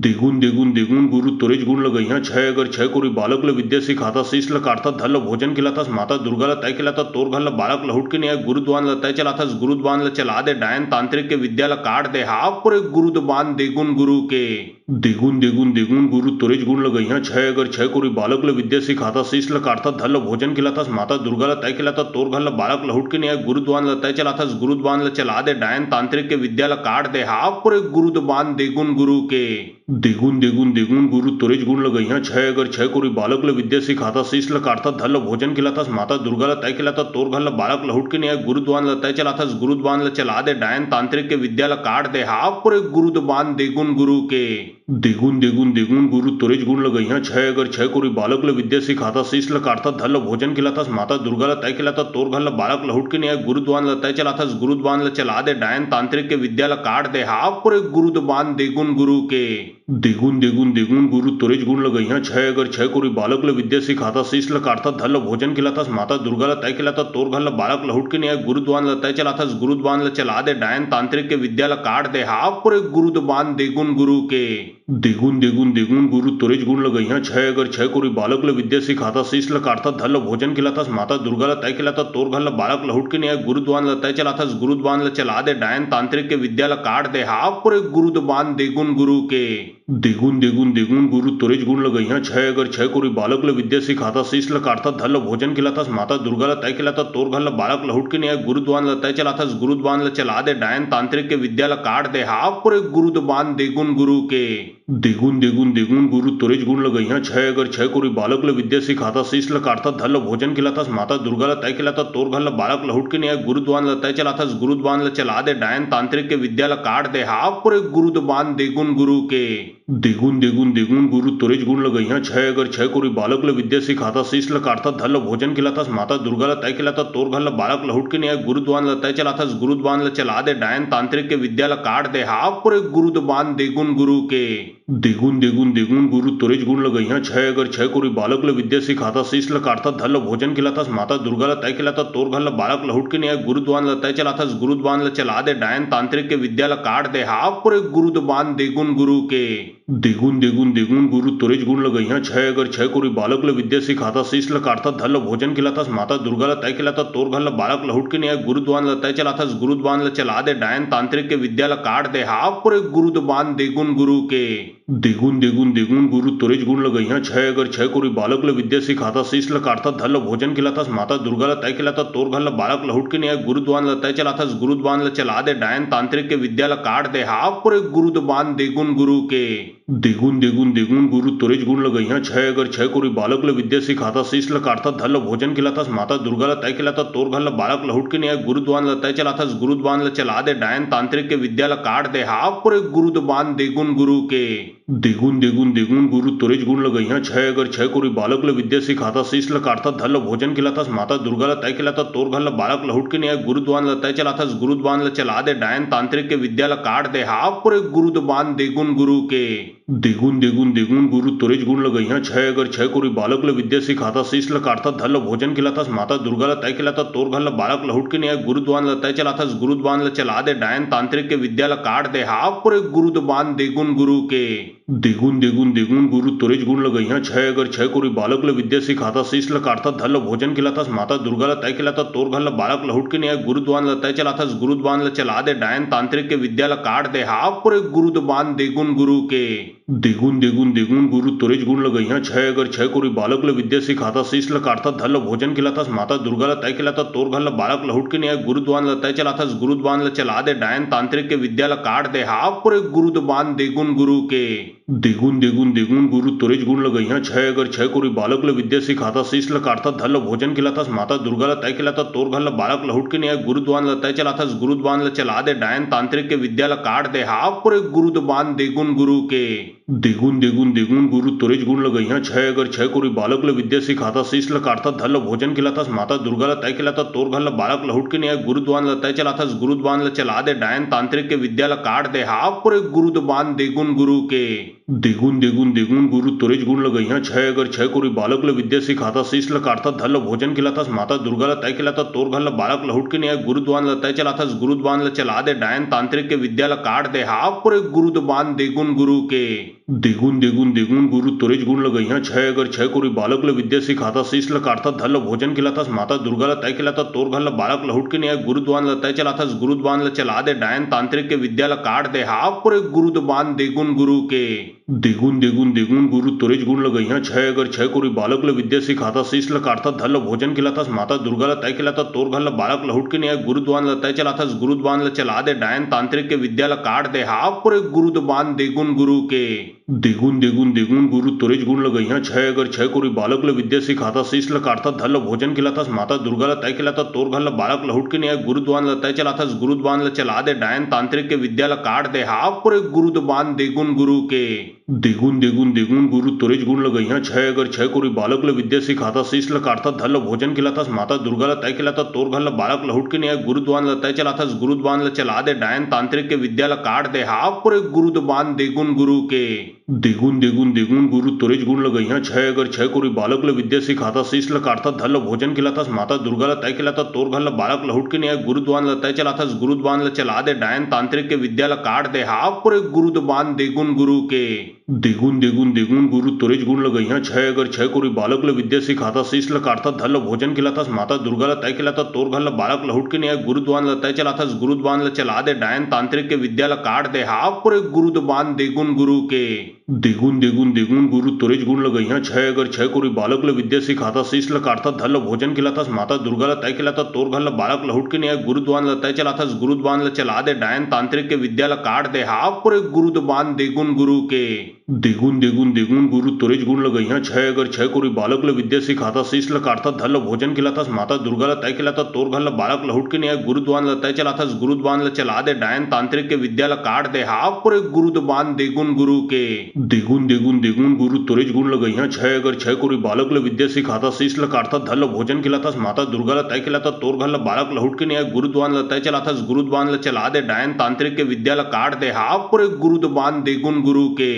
देगुन देगुन देगुन गुरु तुरेज गुण लगइहा छय अगर छय कोरी बालक ल विद्या सिखाता शीश ल काटता धल ल भोजन खिलातास माता दुर्गा ल तय खिलाता तोर घर ल बालक ल हुट के न्याय गुरुद्वान ल तय चलातास गुरुद्वान ल चला दे डायन तांत्रिक के विद्या ल काट दे हाफ पुरे गुरुद्वान देगुन गुरु के देगुन देगुन देगुन गुरु तुरेज गुण लगइहा छय अगर छय कोरी बालक ल विद्या सिखाता शीश ल काटता धल ल भोजन खिलातास माता दुर्गा ल तय खिलाता तोर घर ल बालक ल हुट के न्याय गुरुद्वान ल तय चलातास गुरुद्वान ल चला दे डायन तांत्रिक के विद्या ल काट दे हाफ पुरे गुरुद्वान देगुन गुरु के देगुन देगुन देगुन गुरु तुरेज गुण लगइहा छय अगर छय कोरी बालक ल विद्या सिखाता शीश ल काटता धल ल भोजन खिलातास माता दुर्गा ल तय खिलाता तोर घर ल बालक ल हुट के न्याय गुरुद्वान ल तय चलातास गुरुद्वान ल चला दे डायन तांत्रिक के विद्या ल काट दे हाफ पुरे गुरुद्वान देगुन गुरु के देगुन देगुन देगुन गुरु तुरेज गुण लगइहा छय अगर छय कोरी बालक ल विद्या सिखाता शीश ल काटता धल ल भोजन खिलातास माता दुर्गा ल तय खिलाता तोर घर ल बालक ल हुट के न्याय गुरुद्वान ल तय चलातास गुरुद्वान ल चला दे डायन तांत्रिक के विद्या ल काट दे हाफ पुरे गुरुद्वान देगुन गुरु के देगुन देगुन देगुन गुरु तुरेज गुण लगइहा छय अगर छय कोरी बालक ल विद्या सिखाता शीश ल काटता धल ल भोजन खिलातास माता दुर्गा ल तय खिलाता तोर घर ल बालक ल हुट के न्याय गुरुद्वान ल तय चलातास गुरुद्वान ल चला दे डायन तांत्रिक के विद्या ल काट दे हाफ पुरे गुरुद्वान देगुन गुरु के देगुन देगुन देगुन गुरु तुरेज गुण लगइहा छय अगर छय कोरी बालक ल विद्या सिखाता शीश ल काटता धल ल भोजन खिलातास माता दुर्गा ल तय खिलाता तोर घर ल बालक ल हुट के न्याय गुरुद्वान ल तय चलातास गुरुद्वान ल चला दे डायन तांत्रिक के विद्या ल काट दे हा पूरे गुरुद्वान देगुन गुरु के देगुन देगुन देगुन गुरु तुरेज गुण लगइहा छय अगर छय कोरी बालक ल विद्या सिखाता शीश ल काटता धल ल भोजन खिलातास माता दुर्गा ल तय खिलाता तोर घर ल बालक ल हुट के न्याय गुरुद्वान ल तय चलातास गुरुद्वान ल चला दे डायन तांत्रिक के विद्या ल काट दे हा पूरे गुरुद्वान देगुन गुरु के देगुन देगुन देगुन गुरु तुरेज गुण लगइहा छय अगर छय कोरी बालक ल विद्या सिखाता शीश ल काटता धल ल भोजन खिलातास माता दुर्गा ल तय खिलाता तोर घर ल बालक ल हुट के न्याय गुरुद्वान ल तय चलातास गुरुद्वान ल चला दे डायन तांत्रिक के विद्या ल काट दे हा पूरे गुरुद्वान देगुन गुरु के देगुन देगुन देगुन गुरु तुरेज गुण लगइहा छय अगर छय कोरी बालक ल विद्या सिखाता शीश ल काटता धल ल भोजन खिलातास माता दुर्गा ल तय खिलाता तोर घर ल बालक ल हुट के न्याय गुरुद्वान ल तय चलातास गुरुद्वान ल चला दे डायन तांत्रिक के विद्या ल काट दे हा पूरे गुरुद्वान देगुन गुरु के देगुन देगुन देगुन गुरु तुरेज गुण लगइहा छय अगर छय कोरी बालक ल विद्या सिखाता शीश ल काटता धल ल भोजन खिलातास माता दुर्गा ल तय खिलाता तोर घर ल बालक ल हुट के न्याय गुरुद्वान ल तय चलातास गुरुद्वान ल चला दे डायन तांत्रिक के विद्या ल काट दे हा पूरे गुरुद्वान देगुन गुरु के देगुन देगुन देगुन गुरु तुरेज गुण लगइहा छय अगर छय कोरी बालक ल विद्या सिखाता शीश ल काटता धल ल भोजन खिलातास माता दुर्गा ल तय खिलाता तोर घर ल बालक ल हुट के न्याय गुरुद्वान ल तय चलातास गुरुद्वान ल चला दे डायन तांत्रिक के विद्या ल काट दे हा पूरे गुरुद्वान देगुन गुरु के देगुन देगुन देगुन गुरु तुरेज गुण लगइहा छय अगर छय कोरी बालक ल विद्या सिखाता शीश ल काटता धल ल भोजन खिलातास माता दुर्गा ल तय खिलाता तोर घर ल बालक ल हुट के न्याय गुरुद्वान ल तय चलातास गुरुद्वान ल चला दे डायन तांत्रिक के विद्या ल काट दे हा पूरे गुरुद्वान देगुन गुरु के देगुन देगुन देगुन गुरु तुरेज गुण लगइहा छय अगर छय कोरी बालक ल विद्या सिखाता शीश ल काटता धल ल भोजन खिलातास माता दुर्गा ल तय खिलाता तोर घर ल बालक ल हुट के न्याय गुरुद्वान ल तय चलातास गुरुद्वान ल चला दे डायन तांत्रिक के विद्या ल काट दे हा पूरे गुरुद्वान देगुन गुरु के देगुन देगुन देगुन गुरु तुरेज गुण लगइहा छय अगर छय कोरी बालक ल विद्या सिखाता शीश ल काटता धल ल भोजन खिलातास माता दुर्गा ल तय खिलाता तोर घर ल बालक ल हुट के न्याय गुरुद्वान ल तय चलातास गुरुद्वान ल चला दे डायन तांत्रिक के विद्या ल काट दे हा पूरे गुरुद्वान देगुन गुरु के देगुन देगुन देगुन गुरु तुरेज गुण लगइहा छय अगर छय कोरी बालक ल विद्या सिखाता शीश ल काटता धल ल भोजन खिलातास माता दुर्गा ल तय खिलाता तोर घर ल बालक ल हुट के न्याय गुरुद्वान ल तय चलातास गुरुद्वान ल चला दे डायन तांत्रिक के विद्या ल काट दे हा पूरे गुरुद्वान देगुन गुरु के देगुन देगुन देगुन गुरु तुरेज गुण लगइहा छय अगर छय कोरी बालक ल विद्या सिखाता शीश ल काटता धल ल भोजन खिलातास माता दुर्गा ल तय खिलाता तोर घर ल बालक ल हुट के न्याय गुरुद्वान ल तय चलातास गुरुद्वान ल चला दे डायन तांत्रिक के विद्या ल काट दे हा पूरे गुरुद्वान देगुन गुरु के देगुन देगुन देगुन गुरु तुरेज गुण लगइहा छय अगर छय कोरी बालक ल विद्या सिखाता शीश ल काटता धल ल भोजन खिलातास माता दुर्गा ल तय खिलाता तोर घर ल बालक ल हुट के न्याय गुरुद्वान ल तय चलातास गुरुद्वान ल चला दे डायन तांत्रिक के विद्या ल काट दे हा पूरे गुरुद्वान देगुन गुरु के देगुन देगुन देगुन गुरु तुरेज गुण लगइहा छय अगर छय कोरी बालक ल विद्या सिखाता शीश ल काटता धल ल भोजन खिलातास माता दुर्गा ल तय खिलाता तोर घर ल बालक ल हुट के न्याय गुरुद्वान ल तय चलातास गुरुद्वान ल चला दे डायन तांत्रिक के विद्या ल काट दे हा पूरे गुरुद्वान देगुन गुरु के देगुन देगुन देगुन गुरु तुरेज गुण लगइहा छय अगर छय कोरी बालक ल विद्या सिखाता शीश ल काटता धल ल भोजन खिलातास माता दुर्गा ल तय खिलाता तोर घर ल बालक ल हुट के न्याय गुरुद्वान ल तय चलातास गुरुद्वान ल चला दे डायन तांत्रिक के विद्या ल काट दे हा पूरे गुरुद्वान देगुन गुरु के देगुन देगुन देगुन गुरु तुरेज गुण लगइहा छय अगर छय कोरी बालक ल विद्या सिखाता शीश ल काटता धल ल भोजन खिलातास माता दुर्गा ल तय खिलाता तोर घर ल बालक ल हुट के न्याय गुरुद्वान ल तय चलातास गुरुद्वान ल चला दे डायन तांत्रिक के विद्या ल काट दे हा पूरे गुरुद्वान देगुन गुरु के देगुन देगुन देगुन गुरु तुरेज गुण लगइहा छय अगर छय कोरी बालक ल विद्या सिखाता शीश ल काटता धल ल भोजन खिलातास माता दुर्गा ल तय खिलाता तोर घर ल बालक ल हुट के न्याय गुरुद्वान ल तय चलातास गुरुद्वान ल चला दे डायन तांत्रिक के विद्या ल काट दे हा पूरे गुरुद्वान देगुन गुरु के देगुन देगुन देगुन गुरु तुरेज गुण लगइहा छय अगर छय कोरी बालक ल विद्या सिखाता शीश ल काटता धल ल भोजन खिलातास माता दुर्गा ल तय खिलाता तोर घर ल बालक ल हुट के न्याय गुरुद्वान ल तय चलातास गुरुद्वान ल चला दे डायन तांत्रिक के विद्या ल काट दे हा पूरे गुरुद्वान देगुन गुरु के देगुन देगुन देगुन गुरु तुरेज गुण लगइहा छय अगर छय कोरी बालक ल विद्या सिखाता शीश ल काटता धल ल भोजन खिलातास माता दुर्गा ल तय खिलाता तोर घर ल बालक ल हुट के न्याय गुरुद्वान ल तय चलातास गुरुद्वान ल चला दे डायन तांत्रिक के विद्या ल काट दे हा पूरे गुरुद्वान देगुन गुरु के देगुन देगुन देगुन गुरु तुरेज गुण लगइहा छय अगर छय कोरी बालक ल विद्या सिखाता शीश ल काटता धल ल भोजन खिलातास माता दुर्गा ल तय खिलाता तोर घर ल बालक ल हुट के न्याय गुरुद्वान ल तय चलातास गुरुद्वान ल चला दे डायन तांत्रिक के विद्या ल काट दे हा पूरे गुरुद्वान देगुन गुरु के देगुन देगुन देगुन गुरु तुरेज गुण लगइहा छय अगर छय कोरी बालक ल विद्या सिखाता शीश ल काटता धल ल भोजन खिलातास माता दुर्गा ल तय खिलाता तोर घर ल बालक ल हुट के न्याय गुरुद्वान ल तय चलातास गुरुद्वान ल चला दे डायन तांत्रिक के विद्या ल काट दे हा पूरे गुरुद्वान देगुन गुरु के देगुन देगुन देगुन गुरु तुरेज गुण लगइहा छय अगर छय कोरी बालक ल विद्या सिखाता शीश ल काटता धर ल भोजन खिलातास माता दुर्गा ल तय खिलाता तोर घर ल बालक ल हुट के नहीं आए गुरुद्वान ल तय चलातास गुरुद्वान ल चला दे डायन तांत्रिक के विद्या ल काट दे हाफ पूरे गुरुद्वान देगुन गुरु के देगुन देगुन देगुन गुरु तुरेज गुण लगइहा छय अगर छय कोरी बालक ल विद्या सिखाता शीश ल काटता धर ल भोजन खिलातास माता दुर्गा ल तय खिलाता तोर घर ल बालक ल हुट के नहीं आए गुरुद्वान ल तय चलातास गुरुद्वान ल चला दे डायन तांत्रिक के विद्या ल काट दे हाफ पूरे गुरुद्वान देगुन गुरु के देगुन देगुन देगुन गुरु तुरेज गुण लगइहा छय अगर छय कोरी बालक ल विद्या सिखाता शीश ल काटता धर ल भोजन खिलातास माता दुर्गा ल तय खिलाता तोर घर ल बालक ल हुट के नहीं आए गुरुद्वान ल तय चलातास गुरुद्वान ल चला दे डायन तांत्रिक के विद्या ल काट दे हाफ पूरे गुरुद्वान देगुन गुरु के देगुन देगुन देगुन गुरु तुरेज गुण लगइहा छय अगर छय कोरी बालक ल विद्या सिखाता शीश ल काटता धर ल भोजन खिलातास माता दुर्गा ल तय खिलाता तोर घर ल बालक ल हुट के नहीं आए गुरुद्वान ल तय चलातास गुरुद्वान ल चला दे डायन तांत्रिक के विद्या ल काट दे हाफ पूरे गुरुद्वान देगुन गुरु के